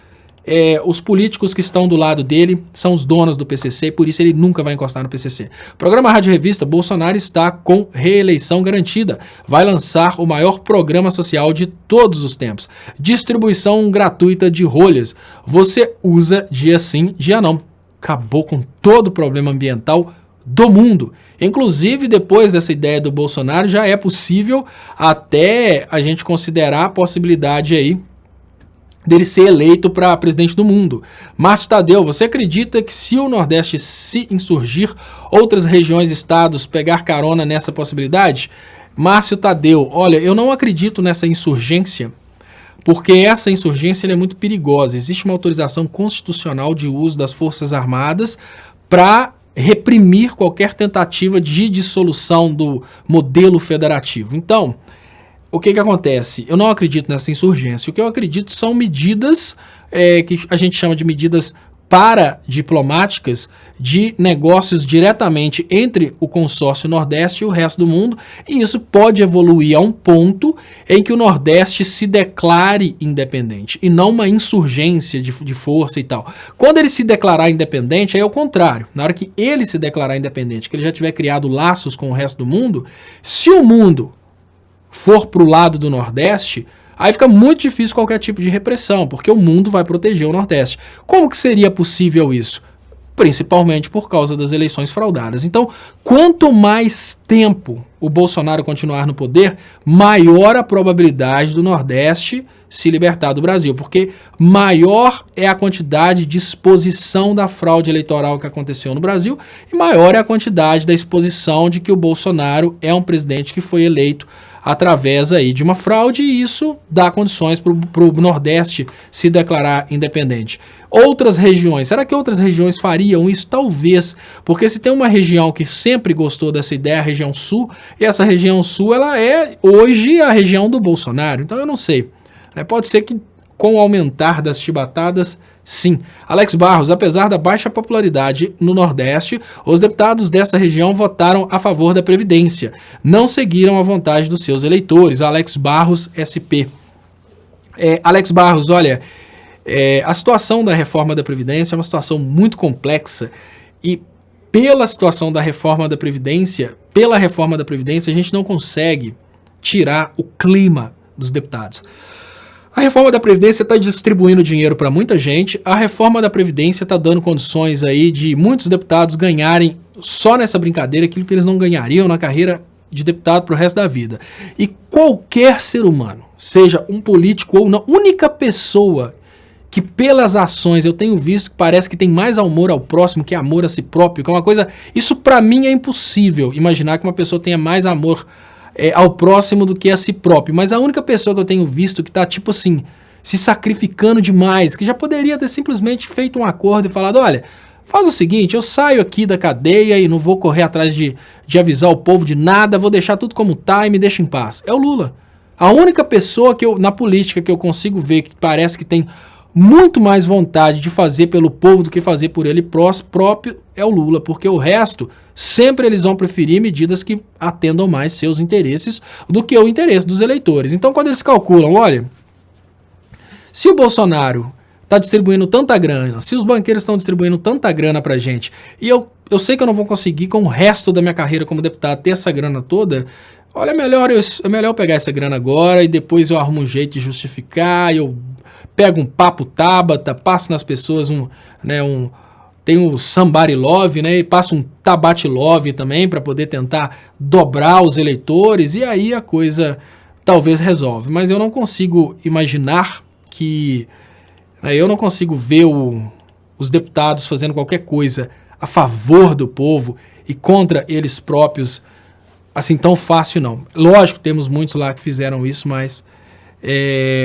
os políticos que estão do lado dele são os donos do PCC, por isso ele nunca vai encostar no PCC. Programa Rádio Revista, Bolsonaro está com reeleição garantida. Vai lançar o maior programa social de todos os tempos. Distribuição gratuita de rolhas. Você usa dia sim, dia não. Acabou com todo o problema ambiental do mundo. Inclusive, depois dessa ideia do Bolsonaro, já é possível até a gente considerar a possibilidade aí dele ser eleito para presidente do mundo. Márcio Tadeu, você acredita que se o Nordeste se insurgir, outras regiões e estados pegar carona nessa possibilidade? Márcio Tadeu, olha, eu não acredito nessa insurgência, porque essa insurgência é muito perigosa. Existe uma autorização constitucional de uso das Forças Armadas para reprimir qualquer tentativa de dissolução do modelo federativo. Então, o que acontece? Eu não acredito nessa insurgência. O que eu acredito são medidas que a gente chama de medidas paradiplomáticas de negócios diretamente entre o consórcio Nordeste e o resto do mundo, e isso pode evoluir a um ponto em que o Nordeste se declare independente, e não uma insurgência de força e tal. Quando ele se declarar independente, aí é o contrário. Na hora que ele se declarar independente, que ele já tiver criado laços com o resto do mundo, se o mundo for para o lado do Nordeste, aí fica muito difícil qualquer tipo de repressão, porque o mundo vai proteger o Nordeste. Como que seria possível isso? principalmente por causa das eleições fraudadas. Então, quanto mais tempo o Bolsonaro continuar no poder, maior a probabilidade do Nordeste se libertar do Brasil, porque maior é a quantidade de exposição da fraude eleitoral que aconteceu no Brasil e maior é a quantidade da exposição de que o Bolsonaro é um presidente que foi eleito através aí de uma fraude, e isso dá condições para o Nordeste se declarar independente. Outras regiões, será que outras regiões fariam isso? Talvez, porque se tem uma região que sempre gostou dessa ideia, a região Sul, e essa região Sul, ela é hoje a região do Bolsonaro, então eu não sei. Pode ser que com o aumentar das chibatadas, sim. Alex Barros, apesar da baixa popularidade no Nordeste, os deputados dessa região votaram a favor da Previdência. Não seguiram a vontade dos seus eleitores. Alex Barros, SP. Alex Barros, olha, a situação da reforma da Previdência é uma situação muito complexa e pela situação da reforma da Previdência, a gente não consegue tirar o clima dos deputados. A reforma da Previdência está distribuindo dinheiro para muita gente, a reforma da Previdência está dando condições aí de muitos deputados ganharem só nessa brincadeira aquilo que eles não ganhariam na carreira de deputado para o resto da vida. E qualquer ser humano, seja um político ou não, única pessoa que pelas ações eu tenho visto que parece que tem mais amor ao próximo que amor a si próprio, que é uma coisa, isso para mim é impossível imaginar que uma pessoa tenha mais amor ao próximo do que a si próprio, mas a única pessoa que eu tenho visto que tá tipo assim, se sacrificando demais, que já poderia ter simplesmente feito um acordo e falado, olha, faz o seguinte, eu saio aqui da cadeia e não vou correr atrás de avisar o povo de nada, vou deixar tudo como tá e me deixa em paz. É o Lula. A única pessoa que na política que eu consigo ver que parece que tem muito mais vontade de fazer pelo povo do que fazer por ele próprio é o Lula, porque o resto, sempre eles vão preferir medidas que atendam mais seus interesses do que o interesse dos eleitores. Então, quando eles calculam, olha, se o Bolsonaro está distribuindo tanta grana, se os banqueiros estão distribuindo tanta grana pra gente, e eu sei que eu não vou conseguir com o resto da minha carreira como deputado ter essa grana toda, olha, é melhor eu pegar essa grana agora e depois eu arrumo um jeito de justificar, eu pego um papo Tabata, passo nas pessoas tem o Somebody Love, né, e passo um Tabate Love também para poder tentar dobrar os eleitores, e aí a coisa talvez resolve. Mas eu não consigo imaginar que... eu não consigo ver os deputados fazendo qualquer coisa a favor do povo e contra eles próprios assim tão fácil, não. Lógico, temos muitos lá que fizeram isso, mas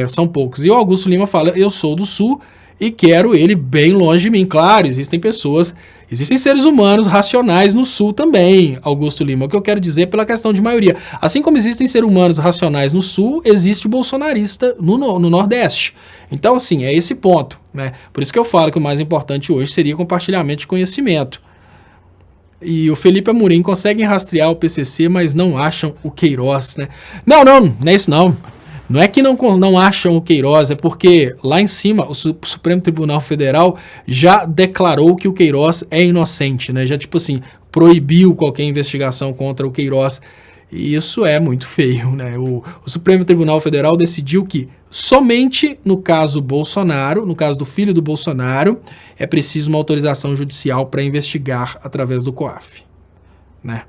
são poucos. E o Augusto Lima fala, eu sou do Sul e quero ele bem longe de mim. Claro, existem seres humanos racionais no Sul também, Augusto Lima. O que eu quero dizer pela questão de maioria. Assim como existem seres humanos racionais no Sul, existe bolsonarista no Nordeste. Então, assim, é esse ponto, né? Por isso que eu falo que o mais importante hoje seria compartilhamento de conhecimento. E o Felipe Amorim conseguem rastrear o PCC, mas não acham o Queiroz, né? Não é isso não. Não é que não acham o Queiroz, é porque lá em cima o Supremo Tribunal Federal já declarou que o Queiroz é inocente, né? Já, tipo assim, proibiu qualquer investigação contra o Queiroz. E isso é muito feio, né? O Supremo Tribunal Federal decidiu que somente no caso Bolsonaro, no caso do filho do Bolsonaro, é preciso uma autorização judicial para investigar através do COAF, né?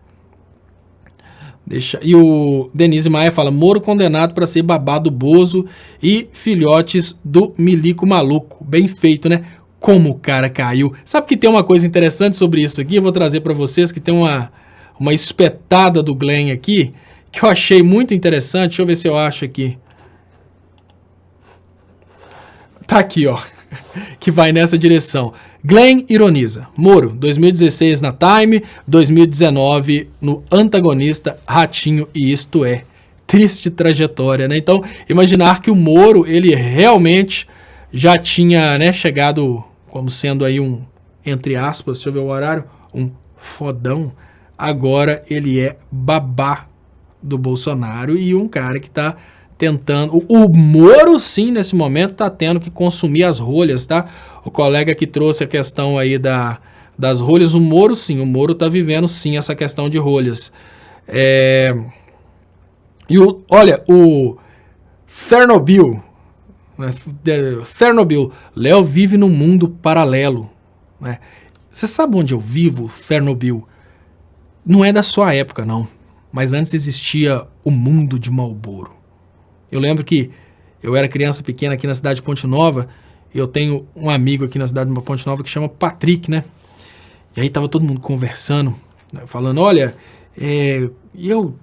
E o Denise Maia fala, Moro condenado para ser babá do Bozo e filhotes do Milico Maluco. Bem feito, né? Como o cara caiu. Sabe que tem uma coisa interessante sobre isso aqui? Eu vou trazer para vocês que tem uma espetada do Glenn aqui, que eu achei muito interessante. Deixa eu ver se eu acho aqui. Tá aqui, ó. Que vai nessa direção. Glenn ironiza. Moro, 2016 na Time, 2019 no antagonista Ratinho e Isto É. Triste trajetória, né? Então, imaginar que o Moro, ele realmente já tinha, né, chegado como sendo aí um, entre aspas, deixa eu ver o horário, um fodão. Agora ele é babá do Bolsonaro e um cara que tá tentando... O Moro, sim, nesse momento, tá tendo que consumir as rolhas, tá? O colega que trouxe a questão aí das rolhas, o Moro, sim, o Moro tá vivendo, sim, essa questão de rolhas. Olha, o Chernobyl, né? Chernobyl, Léo vive num mundo paralelo, né? Você sabe onde eu vivo, Chernobyl? Não é da sua época, não. Mas antes existia o mundo de Marlboro. Eu lembro que eu era criança pequena aqui na cidade de Ponte Nova, e eu tenho um amigo aqui na cidade de Ponte Nova que chama Patrick, né? E aí tava todo mundo conversando, né, falando, olha,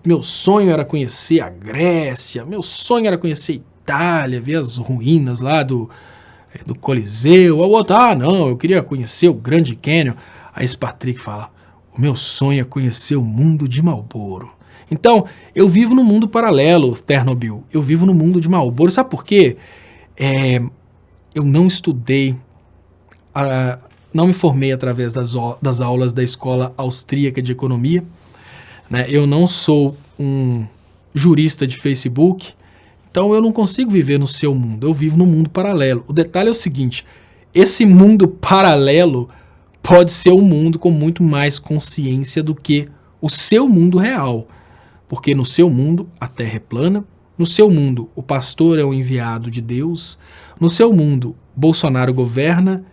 meu sonho era conhecer a Grécia, meu sonho era conhecer a Itália, ver as ruínas lá do Coliseu. O outro, não, eu queria conhecer o Grande Canyon. Aí esse Patrick fala, o meu sonho é conhecer o mundo de Marlboro. Então, eu vivo no mundo paralelo, Chernobyl. Eu vivo no mundo de Marlboro. Sabe por quê? Eu não estudei, não me formei através das aulas da Escola Austríaca de Economia, né? Eu não sou um jurista de Facebook, então eu não consigo viver no seu mundo, eu vivo no mundo paralelo. O detalhe é o seguinte, esse mundo paralelo pode ser um mundo com muito mais consciência do que o seu mundo real, porque no seu mundo a terra é plana, no seu mundo o pastor é o enviado de Deus, no seu mundo Bolsonaro governa,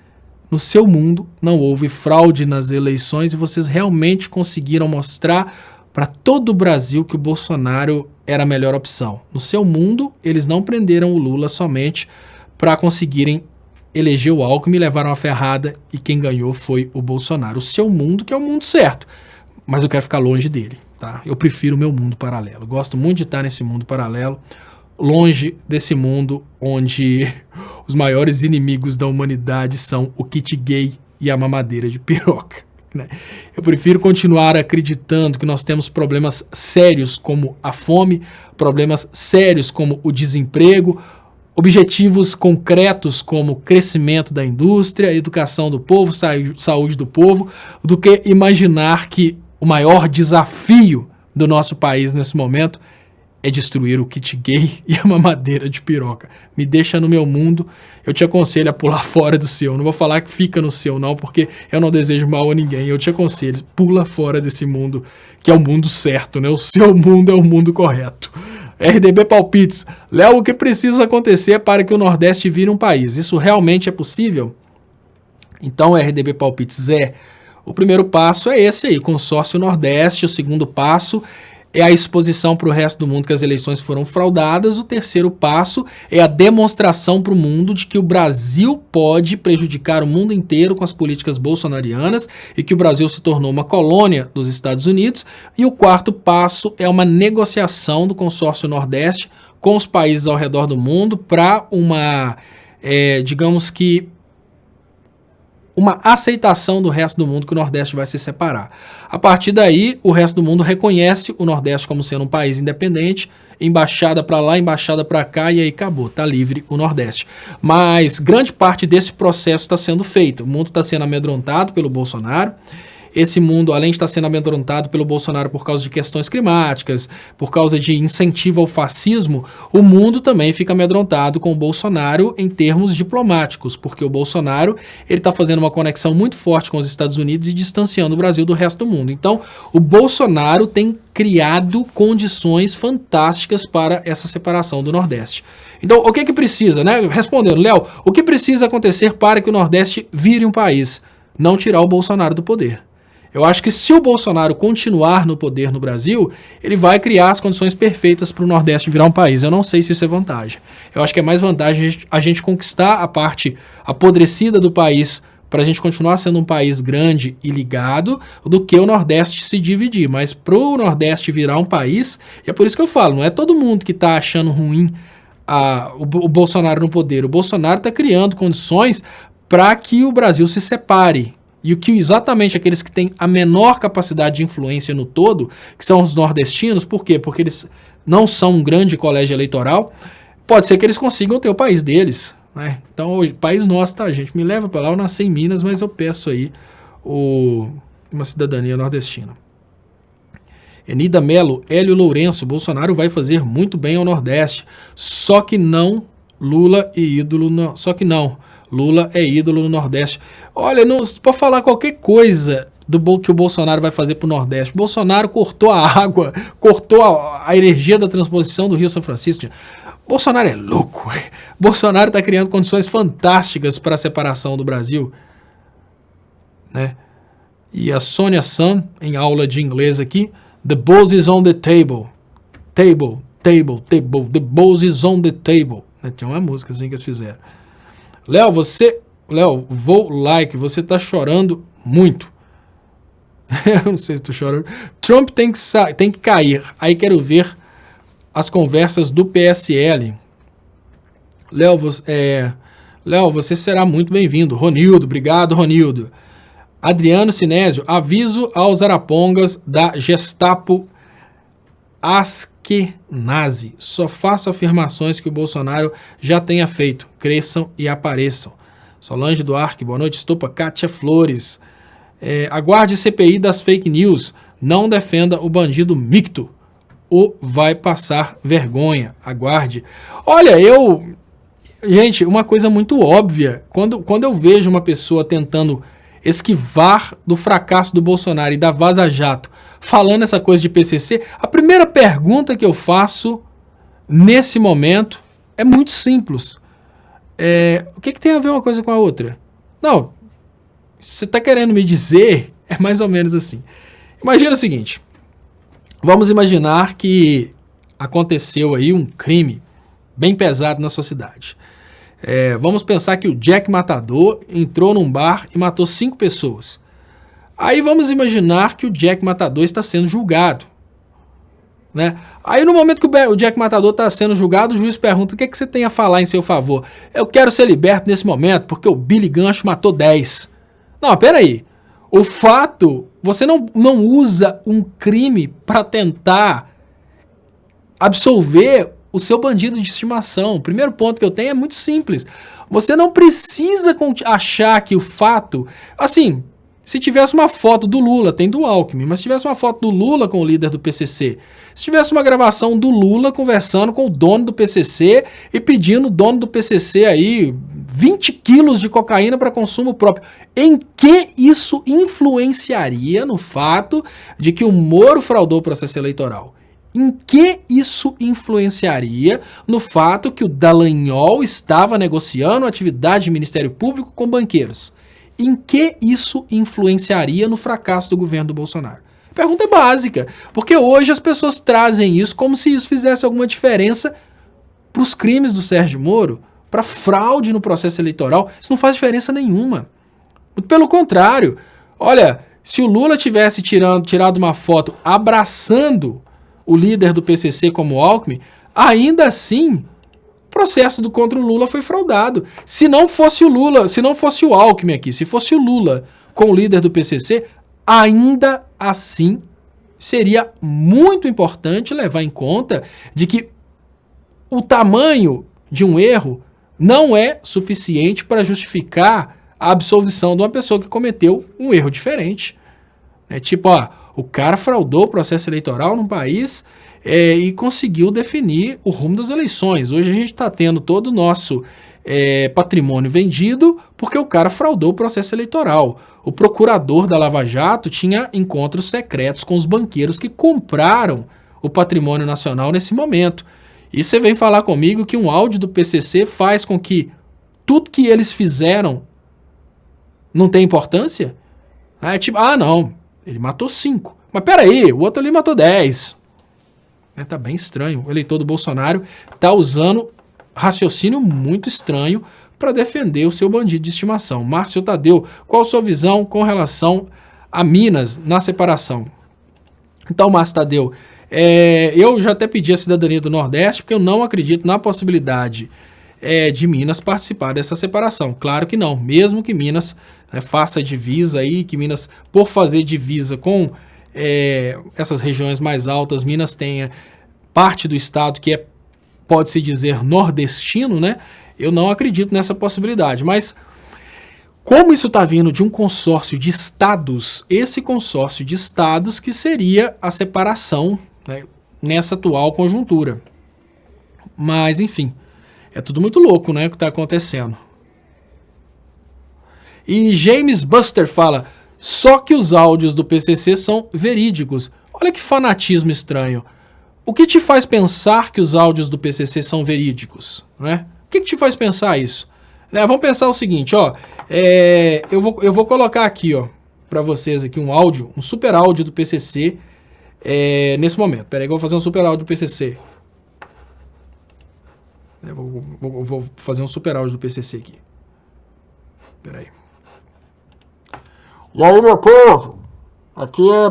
no seu mundo não houve fraude nas eleições e vocês realmente conseguiram mostrar para todo o Brasil que o Bolsonaro era a melhor opção. No seu mundo, eles não prenderam o Lula somente para conseguirem eleger o Alckmin, levaram a ferrada e quem ganhou foi o Bolsonaro. O seu mundo, que é o mundo certo, mas eu quero ficar longe dele, tá? Eu prefiro o meu mundo paralelo. Gosto muito de estar nesse mundo paralelo, longe desse mundo onde os maiores inimigos da humanidade são o kit gay e a mamadeira de piroca. Eu prefiro continuar acreditando que nós temos problemas sérios como a fome, problemas sérios como o desemprego, objetivos concretos como crescimento da indústria, educação do povo, saúde do povo, do que imaginar que o maior desafio do nosso país nesse momento é destruir o kit gay e a mamadeira de piroca. Me deixa no meu mundo, eu te aconselho a pular fora do seu. Não vou falar que fica no seu não, porque eu não desejo mal a ninguém. Eu te aconselho, pula fora desse mundo, que é o mundo certo, né? O seu mundo é o mundo correto. RDB Palpites. Léo, o que precisa acontecer para que o Nordeste vire um país? Isso realmente é possível? Então, RDB Palpites o primeiro passo é esse aí, consórcio Nordeste. O segundo passo é a exposição para o resto do mundo que as eleições foram fraudadas. O terceiro passo é a demonstração para o mundo de que o Brasil pode prejudicar o mundo inteiro com as políticas bolsonarianas e que o Brasil se tornou uma colônia dos Estados Unidos. E o quarto passo é uma negociação do consórcio Nordeste com os países ao redor do mundo para digamos que, uma aceitação do resto do mundo que o Nordeste vai se separar. A partir daí, o resto do mundo reconhece o Nordeste como sendo um país independente, embaixada para lá, embaixada para cá, e aí acabou, tá livre o Nordeste. Mas grande parte desse processo está sendo feito. O mundo está sendo amedrontado pelo Bolsonaro. Esse mundo, além de estar sendo amedrontado pelo Bolsonaro por causa de questões climáticas, por causa de incentivo ao fascismo, o mundo também fica amedrontado com o Bolsonaro em termos diplomáticos, porque o Bolsonaro está fazendo uma conexão muito forte com os Estados Unidos e distanciando o Brasil do resto do mundo. Então, o Bolsonaro tem criado condições fantásticas para essa separação do Nordeste. Então, o que precisa, né? Respondendo, Léo, o que precisa acontecer para que o Nordeste vire um país? Não tirar o Bolsonaro do poder. Eu acho que se o Bolsonaro continuar no poder no Brasil, ele vai criar as condições perfeitas para o Nordeste virar um país. Eu não sei se isso é vantagem. Eu acho que é mais vantagem a gente conquistar a parte apodrecida do país para a gente continuar sendo um país grande e ligado do que o Nordeste se dividir. Mas para o Nordeste virar um país, e é por isso que eu falo, não é todo mundo que está achando ruim o Bolsonaro no poder. O Bolsonaro está criando condições para que o Brasil se separe. E o que exatamente aqueles que têm a menor capacidade de influência no todo, que são os nordestinos, por quê? Porque eles não são um grande colégio eleitoral, pode ser que eles consigam ter o país deles, né? Então, o país nosso, tá, gente? Me leva para lá, eu nasci em Minas, mas eu peço aí uma cidadania nordestina. Enida Melo, Hélio Lourenço, Bolsonaro vai fazer muito bem ao Nordeste, só que não Lula e ídolo, só que não. Lula é ídolo no Nordeste. Olha, pode falar qualquer coisa que o Bolsonaro vai fazer para o Nordeste. Bolsonaro cortou a água, cortou a energia da transposição do Rio São Francisco. Bolsonaro é louco. Bolsonaro está criando condições fantásticas para a separação do Brasil, né? E a Sônia Sun, em aula de inglês aqui, the balls is on the table. Table, table, table, the balls is on the table. Tinha uma música assim que eles fizeram. Léo, vou like, você tá chorando muito. Eu não sei se tô chorando. Trump tem que cair. Aí quero ver as conversas do PSL. Léo, você será muito bem-vindo. Ronildo, obrigado, Ronildo. Adriano Sinésio, aviso aos arapongas da Gestapo Askenazi. Só faço afirmações que o Bolsonaro já tenha feito. Cresçam e apareçam. Solange Duarte, boa noite. Estupa, Kátia Flores. Aguarde CPI das fake news. Não defenda o bandido micto. Ou vai passar vergonha. Aguarde. Olha, gente, uma coisa muito óbvia. Quando eu vejo uma pessoa tentando esquivar do fracasso do Bolsonaro e da Vaza Jato, falando essa coisa de PCC, a primeira pergunta que eu faço nesse momento é muito simples. O que tem a ver uma coisa com a outra? Não, você está querendo me dizer, é mais ou menos assim. Imagina o seguinte, vamos imaginar que aconteceu aí um crime bem pesado na sua cidade. Vamos pensar que o Jack Matador entrou num bar e matou 5 pessoas. Aí vamos imaginar que o Jack Matador está sendo julgado. Né? Aí no momento que o Jack Matador está sendo julgado, o juiz pergunta: o que você tem a falar em seu favor? Eu quero ser liberto nesse momento porque o Billy Gancho matou 10. Não, peraí. O fato, você não usa um crime para tentar absolver o seu bandido de estimação. O primeiro ponto que eu tenho é muito simples. Você não precisa achar que o fato... Assim, se tivesse uma foto do Lula, tem do Alckmin, mas se tivesse uma foto do Lula com o líder do PCC, se tivesse uma gravação do Lula conversando com o dono do PCC e pedindo o dono do PCC aí 20 quilos de cocaína para consumo próprio, em que isso influenciaria no fato de que o Moro fraudou o processo eleitoral? Em que isso influenciaria no fato que o Dallagnol estava negociando atividade de Ministério Público com banqueiros? Em que isso influenciaria no fracasso do governo do Bolsonaro? Pergunta básica, porque hoje as pessoas trazem isso como se isso fizesse alguma diferença para os crimes do Sérgio Moro, para fraude no processo eleitoral. Isso não faz diferença nenhuma. Pelo contrário, olha, se o Lula tivesse tirado uma foto abraçando o líder do PCC como o Alckmin, ainda assim, o processo contra o Lula foi fraudado. Se não fosse o Lula, se não fosse o Alckmin aqui, se fosse o Lula com o líder do PCC, ainda assim seria muito importante levar em conta de que o tamanho de um erro não é suficiente para justificar a absolvição de uma pessoa que cometeu um erro diferente. O cara fraudou o processo eleitoral num país e conseguiu definir o rumo das eleições. Hoje a gente está tendo todo o nosso patrimônio vendido porque o cara fraudou o processo eleitoral. O procurador da Lava Jato tinha encontros secretos com os banqueiros que compraram o patrimônio nacional nesse momento. E você vem falar comigo que um áudio do PCC faz com que tudo que eles fizeram não tem importância? Não. Ele matou 5. Mas peraí, o outro ali matou 10. Tá bem estranho. O eleitor do Bolsonaro tá usando raciocínio muito estranho para defender o seu bandido de estimação. Márcio Tadeu, qual a sua visão com relação a Minas na separação? Então, Márcio Tadeu, eu já até pedi a cidadania do Nordeste porque eu não acredito na possibilidade de Minas participar dessa separação. Claro que não. Mesmo que Minas faça divisa aí, que Minas, por fazer divisa com essas regiões mais altas, Minas tenha parte do estado que pode-se dizer nordestino, né? Eu não acredito nessa possibilidade. Mas como isso está vindo de um consórcio de estados, esse consórcio de estados que seria a separação, né, nessa atual conjuntura. Mas, enfim, é tudo muito louco, né, o que está acontecendo. E James Buster fala, só que os áudios do PCC são verídicos. Olha que fanatismo estranho. O que te faz pensar que os áudios do PCC são verídicos? Né? O que te faz pensar isso? Vamos pensar o seguinte, ó. Eu vou colocar aqui, ó. para vocês aqui um áudio, um super áudio do PCC nesse momento. Pera aí que eu vou fazer um super áudio do PCC. Vou fazer um super áudio do PCC aqui. Pera aí.
E aí, meu povo? Aqui é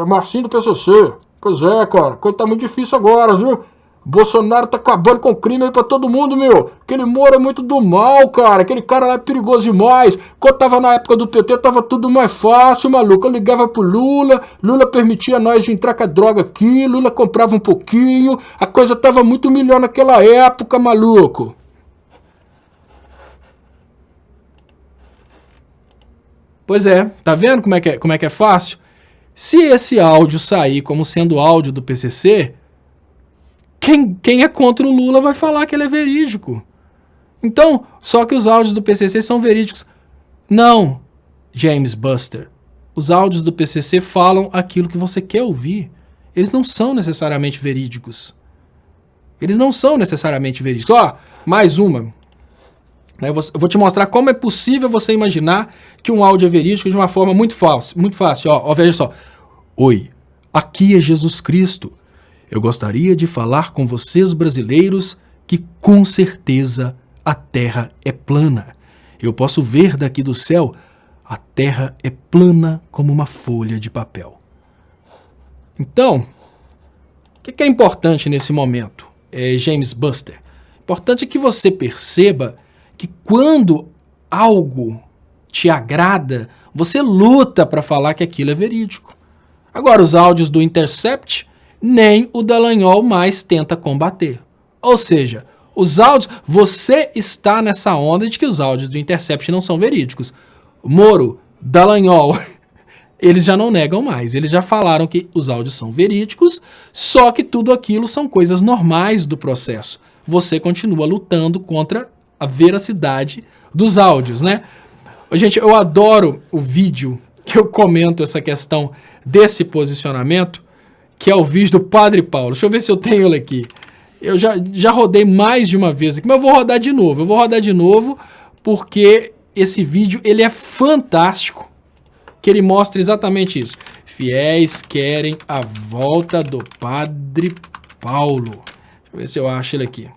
Marcinho do PCC. Pois é, cara, coisa tá muito difícil agora, viu? Bolsonaro tá acabando com o crime aí pra todo mundo, meu. Aquele Moro é muito do mal, cara. Aquele cara lá é perigoso demais. Quando tava na época do PT, tava tudo mais fácil, maluco. Eu ligava pro Lula, Lula permitia nós de entrar com a droga aqui, Lula comprava um pouquinho. A coisa tava muito melhor naquela época, maluco.
Pois é, tá vendo como é que é fácil? Se esse áudio sair como sendo áudio do PCC... Quem é contra o Lula vai falar que ele é verídico. Então, só que os áudios do PCC são verídicos. Não, James Buster. Os áudios do PCC falam aquilo que você quer ouvir. Eles não são necessariamente verídicos. Eles não são necessariamente verídicos. Ó, mais uma. Eu vou te mostrar como é possível você imaginar que um áudio é verídico de uma forma muito fácil. Muito fácil. Ó, veja só. Oi, aqui é Jesus Cristo. Eu gostaria de falar com vocês brasileiros que com certeza a Terra é plana. Eu posso ver daqui do céu, a Terra é plana como uma folha de papel. Então, o que é importante nesse momento, James Buster? Importante é que você perceba que quando algo te agrada, você luta para falar que aquilo é verídico. Agora, os áudios do Intercept, nem o Dallagnol mais tenta combater. Ou seja, os áudios... Você está nessa onda de que os áudios do Intercept não são verídicos. Moro, Dallagnol, eles já não negam mais. Eles já falaram que os áudios são verídicos, só que tudo aquilo são coisas normais do processo. Você continua lutando contra a veracidade dos áudios, né? Gente, eu adoro o vídeo que eu comento essa questão desse posicionamento, que é o vídeo do Padre Paulo. Deixa eu ver se eu tenho ele aqui. Eu já rodei mais de uma vez aqui, mas eu vou rodar de novo. Eu vou rodar de novo porque esse vídeo ele é fantástico, que ele mostra exatamente isso. Fiéis querem a volta do Padre Paulo. Deixa eu ver se eu acho ele aqui.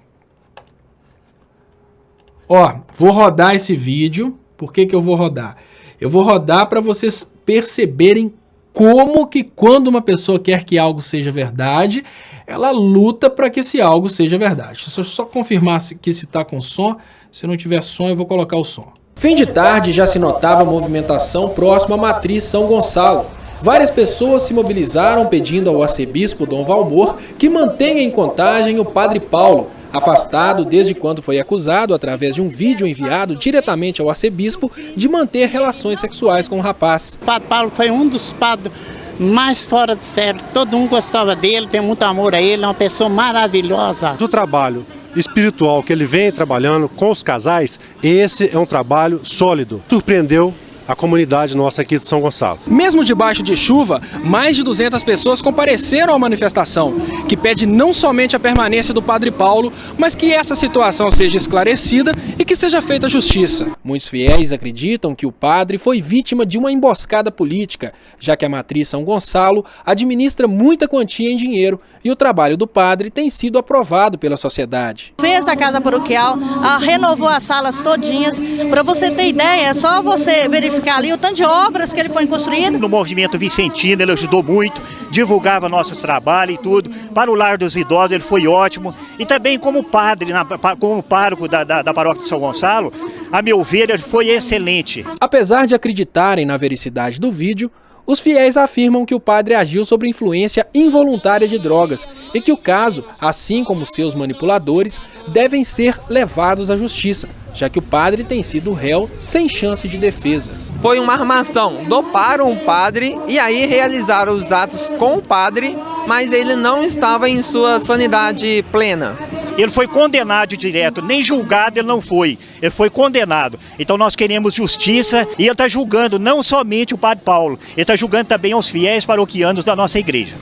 Ó, vou rodar esse vídeo. Por que eu vou rodar? Eu vou rodar para vocês perceberem como que quando uma pessoa quer que algo seja verdade, ela luta para que esse algo seja verdade. Deixa eu só confirmar que se está com som. Se não tiver som, eu vou colocar o som. Fim de tarde já se notava movimentação próximo à Matriz São Gonçalo. Várias pessoas se mobilizaram pedindo ao arcebispo Dom Valmor que mantenha em contagem o Padre Paulo, afastado desde quando foi acusado, através de um vídeo enviado diretamente ao arcebispo, de manter relações sexuais com o rapaz.
O Padre Paulo foi um dos padres mais fora de sério. Todo mundo gostava dele, tem muito amor a ele, é uma pessoa maravilhosa.
Do trabalho espiritual que ele vem trabalhando com os casais, esse é um trabalho sólido. Surpreendeu a comunidade nossa aqui de São Gonçalo.
Mesmo debaixo de chuva, mais de 200 pessoas compareceram à manifestação, que pede não somente a permanência do Padre Paulo, mas que essa situação seja esclarecida e que seja feita justiça. Muitos fiéis acreditam que o padre foi vítima de uma emboscada política, já que a Matriz São Gonçalo administra muita quantia em dinheiro e o trabalho do padre tem sido aprovado pela sociedade.
Fez a casa paroquial, renovou as salas todinhas. Para você ter ideia, é só você verificar ali o tanto de obras que ele foi construindo.
No movimento vicentino ele ajudou muito, divulgava nossos trabalhos e tudo. Para o lar dos idosos ele foi ótimo. E também como padre, como pároco da paróquia de São Gonçalo, a meu ver ele foi excelente.
Apesar de acreditarem na veracidade do vídeo, os fiéis afirmam que o padre agiu sob influência involuntária de drogas e que o caso, assim como seus manipuladores, devem ser levados à justiça, já que o padre tem sido réu sem chance de defesa.
Foi uma armação, doparam o padre e aí realizaram os atos com o padre, mas ele não estava em sua sanidade plena.
Ele foi condenado direto, nem julgado ele não foi, ele foi condenado. Então nós queremos justiça e ele está julgando não somente o Padre Paulo, ele está julgando também os fiéis paroquianos da nossa igreja.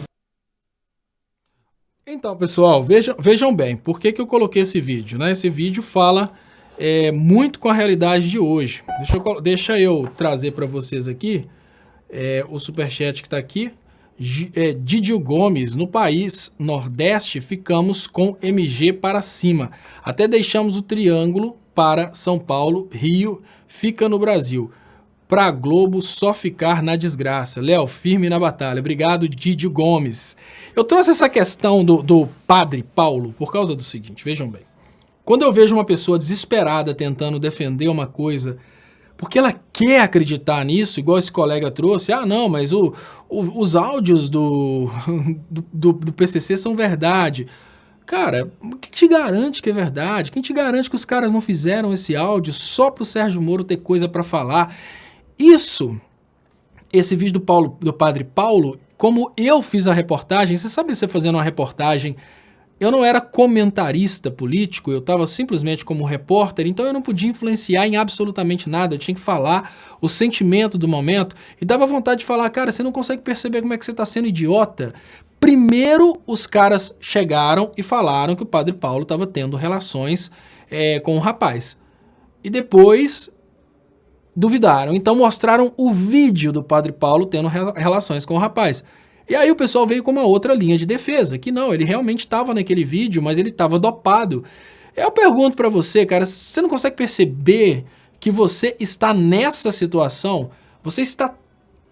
Então, pessoal, vejam bem, por que eu coloquei esse vídeo, né? Esse vídeo fala muito com a realidade de hoje. Deixa eu trazer para vocês aqui o superchat que está aqui. Didio Gomes, no país Nordeste ficamos com MG para cima, até deixamos o triângulo para São Paulo, Rio, fica no Brasil, pra Globo só ficar na desgraça. Léo, firme na batalha. Obrigado, Didio Gomes. Eu trouxe essa questão do Padre Paulo por causa do seguinte, vejam bem, quando eu vejo uma pessoa desesperada tentando defender uma coisa porque ela quer acreditar nisso, igual esse colega trouxe, não, mas os áudios do PCC são verdade. Cara, quem te garante que é verdade? Quem te garante que os caras não fizeram esse áudio só pro Sérgio Moro ter coisa para falar? Esse vídeo do Padre Paulo, como eu fiz a reportagem, você sabe você fazendo uma reportagem, eu não era comentarista político, eu estava simplesmente como repórter, então eu não podia influenciar em absolutamente nada, eu tinha que falar o sentimento do momento, e dava vontade de falar, cara, você não consegue perceber como é que você está sendo idiota. Primeiro, os caras chegaram e falaram que o Padre Paulo estava tendo relações com o rapaz, e depois duvidaram, então mostraram o vídeo do Padre Paulo tendo relações com o rapaz. E aí o pessoal veio com uma outra linha de defesa, que não, ele realmente estava naquele vídeo, mas ele estava dopado. Eu pergunto pra você, cara, você não consegue perceber que você está nessa situação? Você está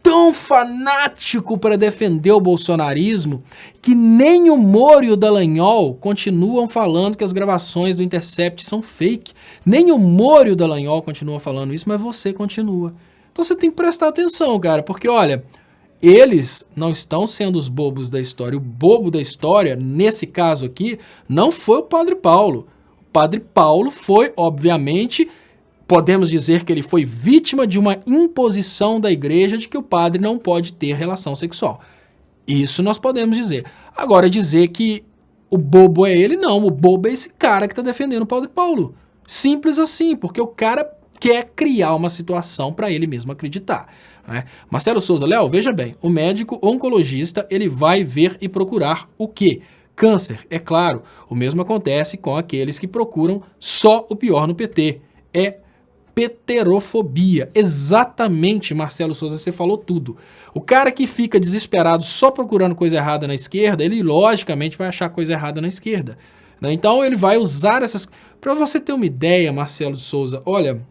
tão fanático para defender o bolsonarismo que nem o Moro e o Dallagnol continuam falando que as gravações do Intercept são fake. Nem o Moro e o Dallagnol continuam falando isso, mas você continua. Então você tem que prestar atenção, cara, porque olha, eles não estão sendo os bobos da história. O bobo da história, nesse caso aqui, não foi o Padre Paulo. O Padre Paulo foi, obviamente, podemos dizer que ele foi vítima de uma imposição da igreja de que o padre não pode ter relação sexual. Isso nós podemos dizer. Agora, dizer que o bobo é ele, não. O bobo é esse cara que está defendendo o Padre Paulo. Simples assim, porque o cara quer criar uma situação para ele mesmo acreditar. Né? Marcelo Souza, Léo, veja bem, o médico oncologista, ele vai ver e procurar o quê? Câncer, é claro. O mesmo acontece com aqueles que procuram só o pior no PT. É peterofobia. Exatamente, Marcelo Souza, você falou tudo. O cara que fica desesperado só procurando coisa errada na esquerda, ele logicamente vai achar coisa errada na esquerda. Né? Então ele vai usar essas... Para você ter uma ideia, Marcelo Souza, olha,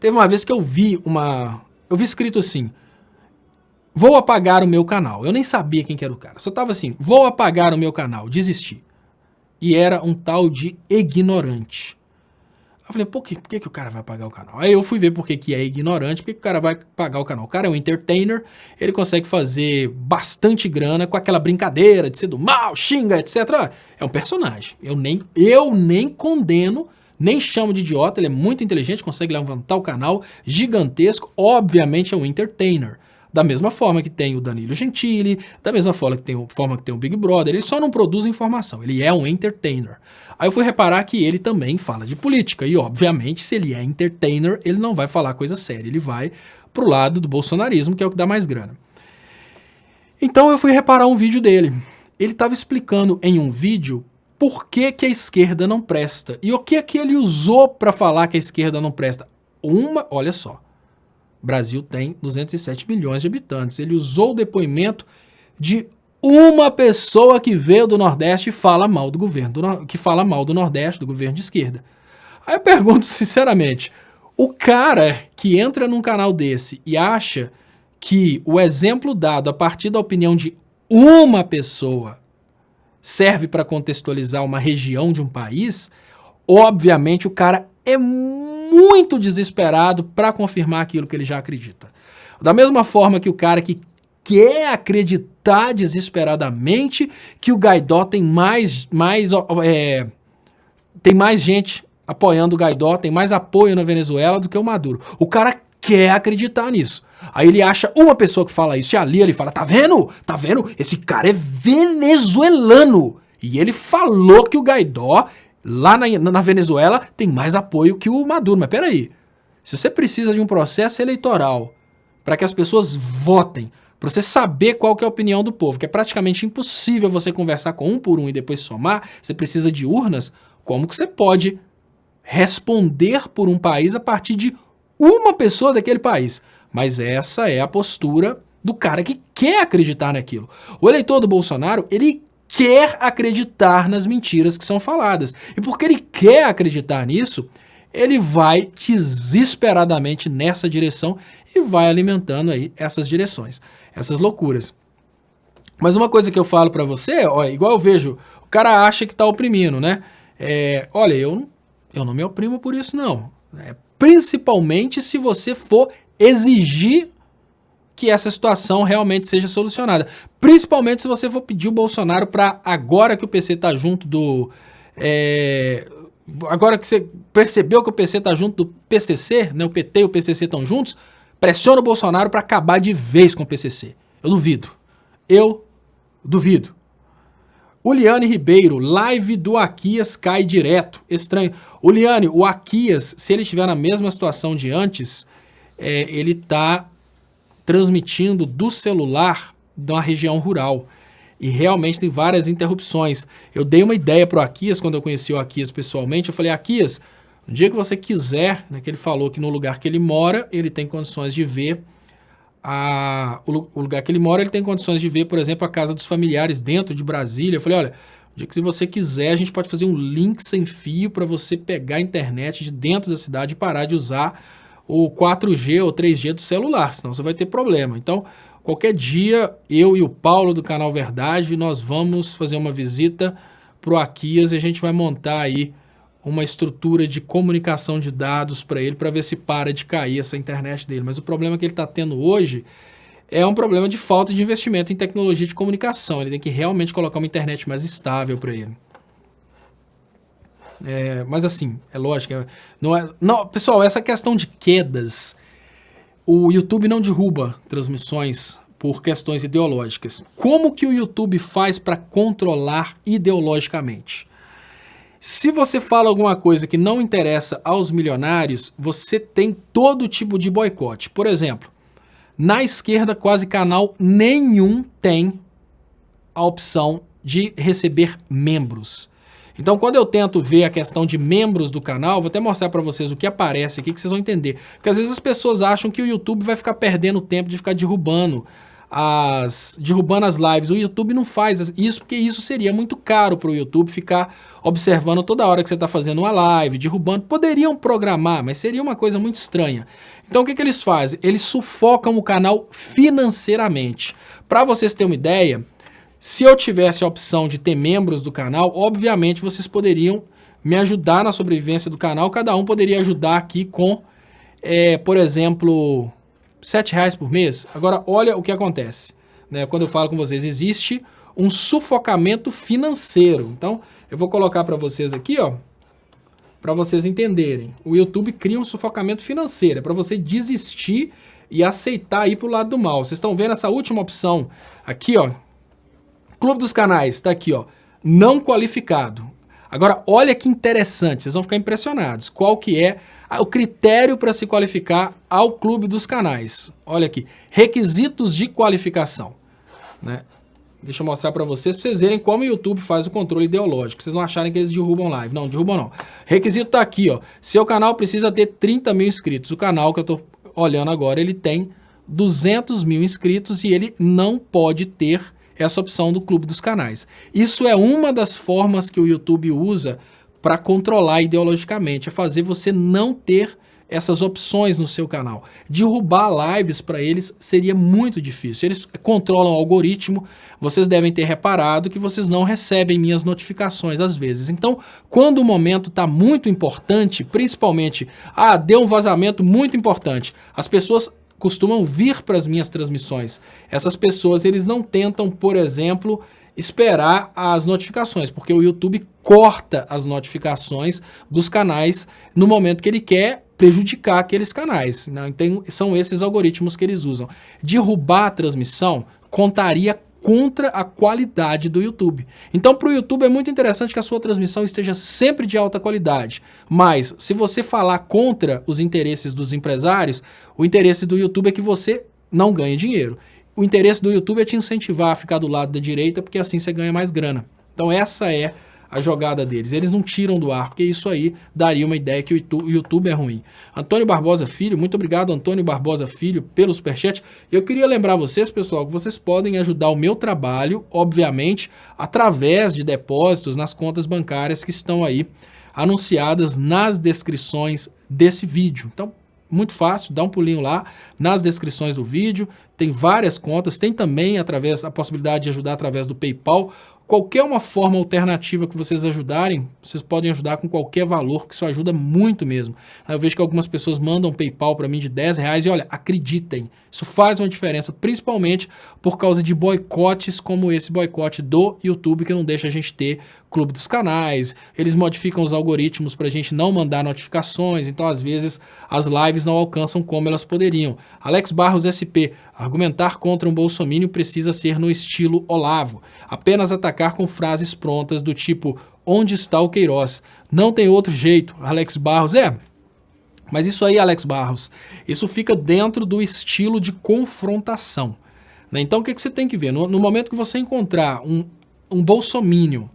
teve uma vez que eu vi escrito assim, vou apagar o meu canal. Eu nem sabia quem que era o cara. Só tava assim, vou apagar o meu canal, desisti. E era um tal de ignorante. Eu falei, por que o cara vai apagar o canal? Aí eu fui ver por que é ignorante, por que o cara vai apagar o canal. O cara é um entertainer, ele consegue fazer bastante grana com aquela brincadeira de ser do mal, xinga, etc. É um personagem. Eu nem condeno, nem chamo de idiota, ele é muito inteligente, consegue levantar o canal gigantesco, obviamente é um entertainer. Da mesma forma que tem o Danilo Gentili, da mesma forma que tem o Big Brother, ele só não produz informação, ele é um entertainer. Aí eu fui reparar que ele também fala de política, e obviamente se ele é entertainer, ele não vai falar coisa séria, ele vai pro lado do bolsonarismo, que é o que dá mais grana. Então eu fui reparar um vídeo dele, ele estava explicando em um vídeo por que a esquerda não presta, e o que é que ele usou para falar que a esquerda não presta. Olha só, o Brasil tem 207 milhões de habitantes. Ele usou o depoimento de uma pessoa que veio do Nordeste e fala mal do governo, que fala mal do Nordeste, do governo de esquerda. Aí eu pergunto sinceramente, o cara que entra num canal desse e acha que o exemplo dado a partir da opinião de uma pessoa serve para contextualizar uma região de um país, obviamente o cara é muito desesperado para confirmar aquilo que ele já acredita. Da mesma forma que o cara que quer acreditar desesperadamente que o Guaidó tem mais gente apoiando o Guaidó, tem mais apoio na Venezuela do que o Maduro. O cara quer acreditar nisso. Aí ele acha uma pessoa que fala isso e ali ele fala, tá vendo? Tá vendo? Esse cara é venezuelano. E ele falou que o Guaidó lá na Venezuela tem mais apoio que o Maduro. Mas peraí, se você precisa de um processo eleitoral para que as pessoas votem, para você saber qual que é a opinião do povo, que é praticamente impossível você conversar com um por um e depois somar, você precisa de urnas, como que você pode responder por um país a partir de uma pessoa daquele país? Mas essa é a postura do cara que quer acreditar naquilo. O eleitor do Bolsonaro, ele quer acreditar nas mentiras que são faladas. E porque ele quer acreditar nisso, ele vai desesperadamente nessa direção e vai alimentando aí essas direções, essas loucuras. Mas uma coisa que eu falo pra você, ó, igual eu vejo, o cara acha que tá oprimindo, né? Olha, eu não me oprimo por isso, não. Principalmente se você for exigir que essa situação realmente seja solucionada. Principalmente se você for pedir o Bolsonaro para, agora que o PC tá junto do... agora que você percebeu que o PC tá junto do PCC, né, o PT e o PCC estão juntos, pressiona o Bolsonaro para acabar de vez com o PCC. Eu duvido. Uliane Ribeiro, live do Aquias cai direto. Estranho. Uliane, o Aquias, se ele estiver na mesma situação de antes, ele tá transmitindo do celular de uma região rural. E realmente tem várias interrupções. Eu dei uma ideia pro Aquias, quando eu conheci o Aquias pessoalmente, eu falei, Aquias, no dia que você quiser, né, que ele falou que no lugar que ele mora, ele tem condições de ver o lugar que ele mora, ele tem condições de ver, por exemplo, a casa dos familiares dentro de Brasília. Eu falei, olha, no dia que se você quiser, a gente pode fazer um link sem fio para você pegar a internet de dentro da cidade e parar de usar o 4G ou 3G do celular, senão você vai ter problema. Então, qualquer dia, eu e o Paulo do canal Verdade, nós vamos fazer uma visita pro Aquias e a gente vai montar aí uma estrutura de comunicação de dados para ele, para ver se para de cair essa internet dele. Mas o problema que ele está tendo hoje é um problema de falta de investimento em tecnologia de comunicação. Ele tem que realmente colocar uma internet mais estável para ele. Mas assim, é lógico. Não, pessoal, essa questão de quedas, o YouTube não derruba transmissões por questões ideológicas. Como que o YouTube faz para controlar ideologicamente? Se você fala alguma coisa que não interessa aos milionários, você tem todo tipo de boicote. Por exemplo, na esquerda quase canal nenhum tem a opção de receber membros. Então, quando eu tento ver a questão de membros do canal, vou até mostrar para vocês o que aparece aqui, que vocês vão entender. Porque às vezes as pessoas acham que o YouTube vai ficar perdendo tempo de ficar derrubando as lives. O YouTube não faz isso, porque isso seria muito caro para o YouTube ficar observando toda hora que você está fazendo uma live, derrubando. Poderiam programar, mas seria uma coisa muito estranha. Então, o que eles fazem? Eles sufocam o canal financeiramente. Para vocês terem uma ideia, se eu tivesse a opção de ter membros do canal, obviamente vocês poderiam me ajudar na sobrevivência do canal. Cada um poderia ajudar aqui com, por exemplo, R$7 por mês. Agora, olha o que acontece, né? Quando eu falo com vocês, existe um sufocamento financeiro. Então, eu vou colocar para vocês aqui, ó, para vocês entenderem. O YouTube cria um sufocamento financeiro, para você desistir e aceitar ir pro lado do mal. Vocês estão vendo essa última opção aqui, ó. Clube dos canais, tá aqui, ó, não qualificado. Agora, olha que interessante, vocês vão ficar impressionados. Qual que é o critério para se qualificar ao Clube dos Canais? Olha aqui, requisitos de qualificação, né? Deixa eu mostrar para vocês verem como o YouTube faz o controle ideológico. Vocês não acharem que eles derrubam live. Não, derrubam não. Requisito tá aqui, ó. Seu canal precisa ter 30 mil inscritos. O canal que eu tô olhando agora, ele tem 200 mil inscritos e ele não pode ter essa opção do Clube dos Canais. Isso é uma das formas que o YouTube usa para controlar ideologicamente, é fazer você não ter essas opções no seu canal. Derrubar lives para eles seria muito difícil. Eles controlam o algoritmo, vocês devem ter reparado que vocês não recebem minhas notificações às vezes. Então, quando o momento está muito importante, principalmente, deu um vazamento muito importante, as pessoas costumam vir para as minhas transmissões. Essas pessoas, eles não tentam, por exemplo, esperar as notificações, porque o YouTube corta as notificações dos canais no momento que ele quer prejudicar aqueles canais, né? Então, são esses algoritmos que eles usam. Derrubar a transmissão contaria contra a qualidade do YouTube. Então, para o YouTube é muito interessante que a sua transmissão esteja sempre de alta qualidade. Mas, se você falar contra os interesses dos empresários, o interesse do YouTube é que você não ganhe dinheiro. O interesse do YouTube é te incentivar a ficar do lado da direita, porque assim você ganha mais grana. Então, essa é a jogada deles. Eles não tiram do ar, porque isso aí daria uma ideia que o YouTube é ruim. Antônio Barbosa Filho, muito obrigado, Antônio Barbosa Filho, pelo superchat. Eu queria lembrar vocês, pessoal, que vocês podem ajudar o meu trabalho, obviamente, através de depósitos nas contas bancárias que estão aí anunciadas nas descrições desse vídeo. Então, muito fácil, dá um pulinho lá nas descrições do vídeo, tem várias contas, tem também a possibilidade de ajudar através do PayPal. Qualquer uma forma alternativa que vocês ajudarem, vocês podem ajudar com qualquer valor, que isso ajuda muito mesmo. Eu vejo que algumas pessoas mandam PayPal para mim de R$10 e olha, acreditem, isso faz uma diferença, principalmente por causa de boicotes como esse boicote do YouTube, que não deixa a gente ter clube dos canais, eles modificam os algoritmos para a gente não mandar notificações, então às vezes as lives não alcançam como elas poderiam. Alex Barros SP, argumentar contra um bolsomínio precisa ser no estilo Olavo, apenas atacar com frases prontas do tipo, onde está o Queiroz? Não tem outro jeito, Alex Barros. Mas isso aí, Alex Barros, isso fica dentro do estilo de confrontação. Né? Então o que você tem que ver? No momento que você encontrar um bolsomínio,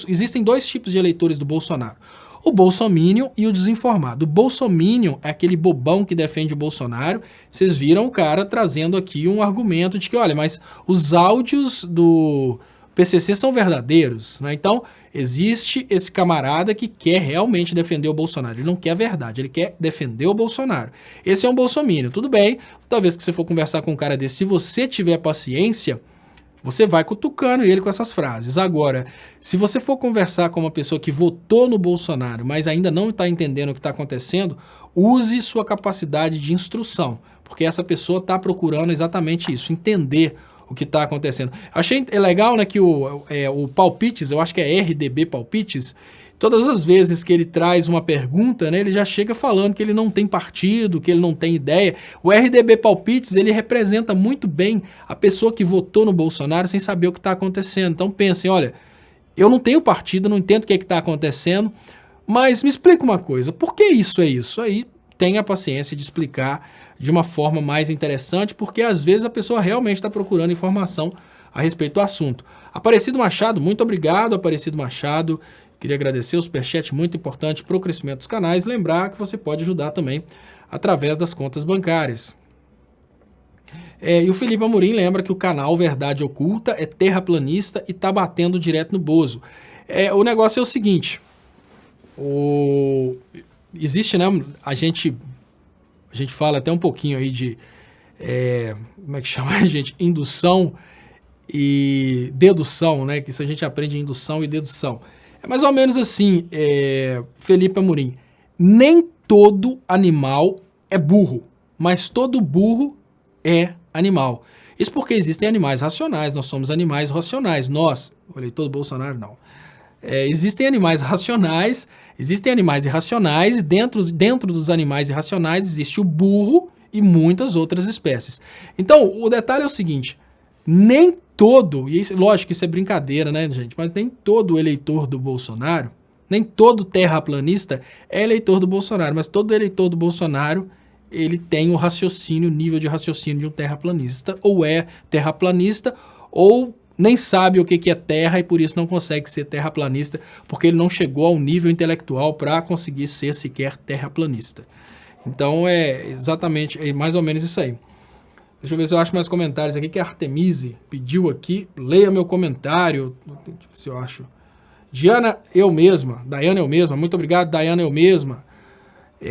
existem dois tipos de eleitores do Bolsonaro. O bolsominion e o desinformado. O bolsominion é aquele bobão que defende o Bolsonaro. Vocês viram o cara trazendo aqui um argumento de que, olha, mas os áudios do PCC são verdadeiros, né? Então, existe esse camarada que quer realmente defender o Bolsonaro. Ele não quer a verdade, ele quer defender o Bolsonaro. Esse é um bolsominion. Tudo bem, toda vez que você for conversar com um cara desse, se você tiver paciência, você vai cutucando ele com essas frases. Agora, se você for conversar com uma pessoa que votou no Bolsonaro, mas ainda não está entendendo o que está acontecendo, use sua capacidade de instrução, porque essa pessoa está procurando exatamente isso, entender o que está acontecendo. Achei legal, né, que o Palpites, eu acho que é RDB Palpites, todas as vezes que ele traz uma pergunta, né, ele já chega falando que ele não tem partido, que ele não tem ideia. O RDB Palpites, ele representa muito bem a pessoa que votou no Bolsonaro sem saber o que está acontecendo. Então pensem, olha, eu não tenho partido, não entendo o que está acontecendo, mas me explica uma coisa, por que isso é isso? Aí tenha a paciência de explicar de uma forma mais interessante, porque às vezes a pessoa realmente está procurando informação a respeito do assunto. Aparecido Machado, muito obrigado, Aparecido Machado. Queria agradecer o superchat, muito importante para o crescimento dos canais. Lembrar que você pode ajudar também através das contas bancárias. E o Felipe Amorim lembra que o canal Verdade Oculta é terraplanista e está batendo direto no Bozo. O negócio é o seguinte, existe, né, a gente fala até um pouquinho aí de, como é que chama, gente? Indução e dedução, né? Que isso a gente aprende em indução e dedução. É mais ou menos assim, Felipe Amorim, nem todo animal é burro, mas todo burro é animal. Isso porque existem animais racionais, nós somos animais racionais, o eleitor do Bolsonaro não. Existem animais racionais, existem animais irracionais, e dentro dos animais irracionais existe o burro e muitas outras espécies. Então, o detalhe é o seguinte, nem todo, e lógico que isso é brincadeira, né, gente, mas nem todo eleitor do Bolsonaro, nem todo terraplanista é eleitor do Bolsonaro, mas todo eleitor do Bolsonaro, ele tem o nível de raciocínio de um terraplanista, ou é terraplanista, ou nem sabe o que é terra e por isso não consegue ser terraplanista, porque ele não chegou ao nível intelectual para conseguir ser sequer terraplanista. Então é mais ou menos isso aí. Deixa eu ver se eu acho mais comentários aqui, que a Artemise pediu aqui. Leia meu comentário. Deixa eu ver se eu acho. Daiane eu mesma. Muito obrigado, Daiane eu mesma.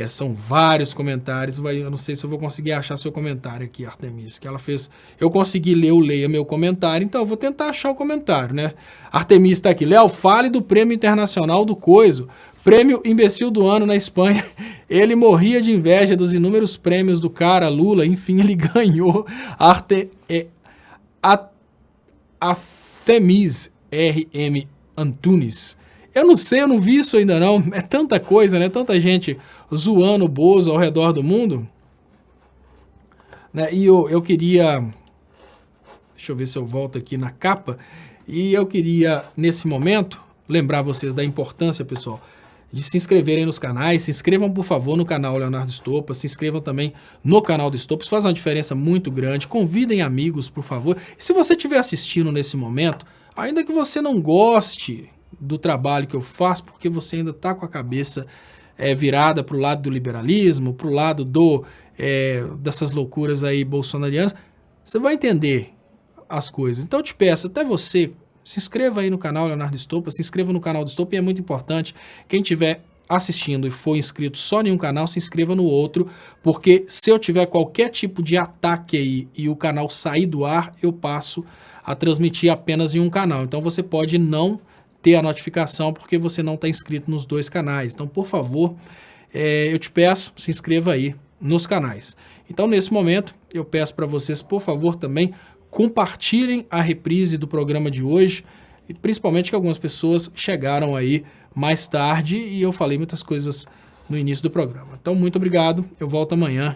São vários comentários. Eu não sei se eu vou conseguir achar seu comentário aqui, Artemise, que ela fez. Eu consegui ler o Leia meu comentário, então eu vou tentar achar o comentário, né? Artemise está aqui. Léo, fale do Prêmio Internacional do Coiso. Prêmio Imbecil do Ano na Espanha. Ele morria de inveja dos inúmeros prêmios do cara, Lula. Enfim, ele ganhou. Artemis R.M. Antunes. Eu não sei, eu não vi isso ainda não. É tanta coisa, né? Tanta gente zoando o Bozo ao redor do mundo. Né? E eu queria... Deixa eu ver se eu volto aqui na capa. E eu queria, nesse momento, lembrar vocês da importância, pessoal, de se inscreverem nos canais. Se inscrevam, por favor, no canal Leonardo Estopa. Se inscrevam também no canal do Estopa. Isso faz uma diferença muito grande. Convidem amigos, por favor. E se você estiver assistindo nesse momento, ainda que você não goste do trabalho que eu faço, porque você ainda está com a cabeça virada para o lado do liberalismo, para o lado dessas loucuras aí bolsonarianas, você vai entender as coisas. Então eu te peço, até você, se inscreva aí no canal Leonardo Estopa, se inscreva no canal do Estopa, e é muito importante, quem estiver assistindo e for inscrito só em um canal, se inscreva no outro, porque se eu tiver qualquer tipo de ataque aí e o canal sair do ar, eu passo a transmitir apenas em um canal. Então você pode não ter a notificação porque você não está inscrito nos dois canais. Então, por favor, eu te peço, se inscreva aí nos canais. Então, nesse momento, eu peço para vocês, por favor, também compartilhem a reprise do programa de hoje, e principalmente que algumas pessoas chegaram aí mais tarde e eu falei muitas coisas no início do programa. Então, muito obrigado. Eu volto amanhã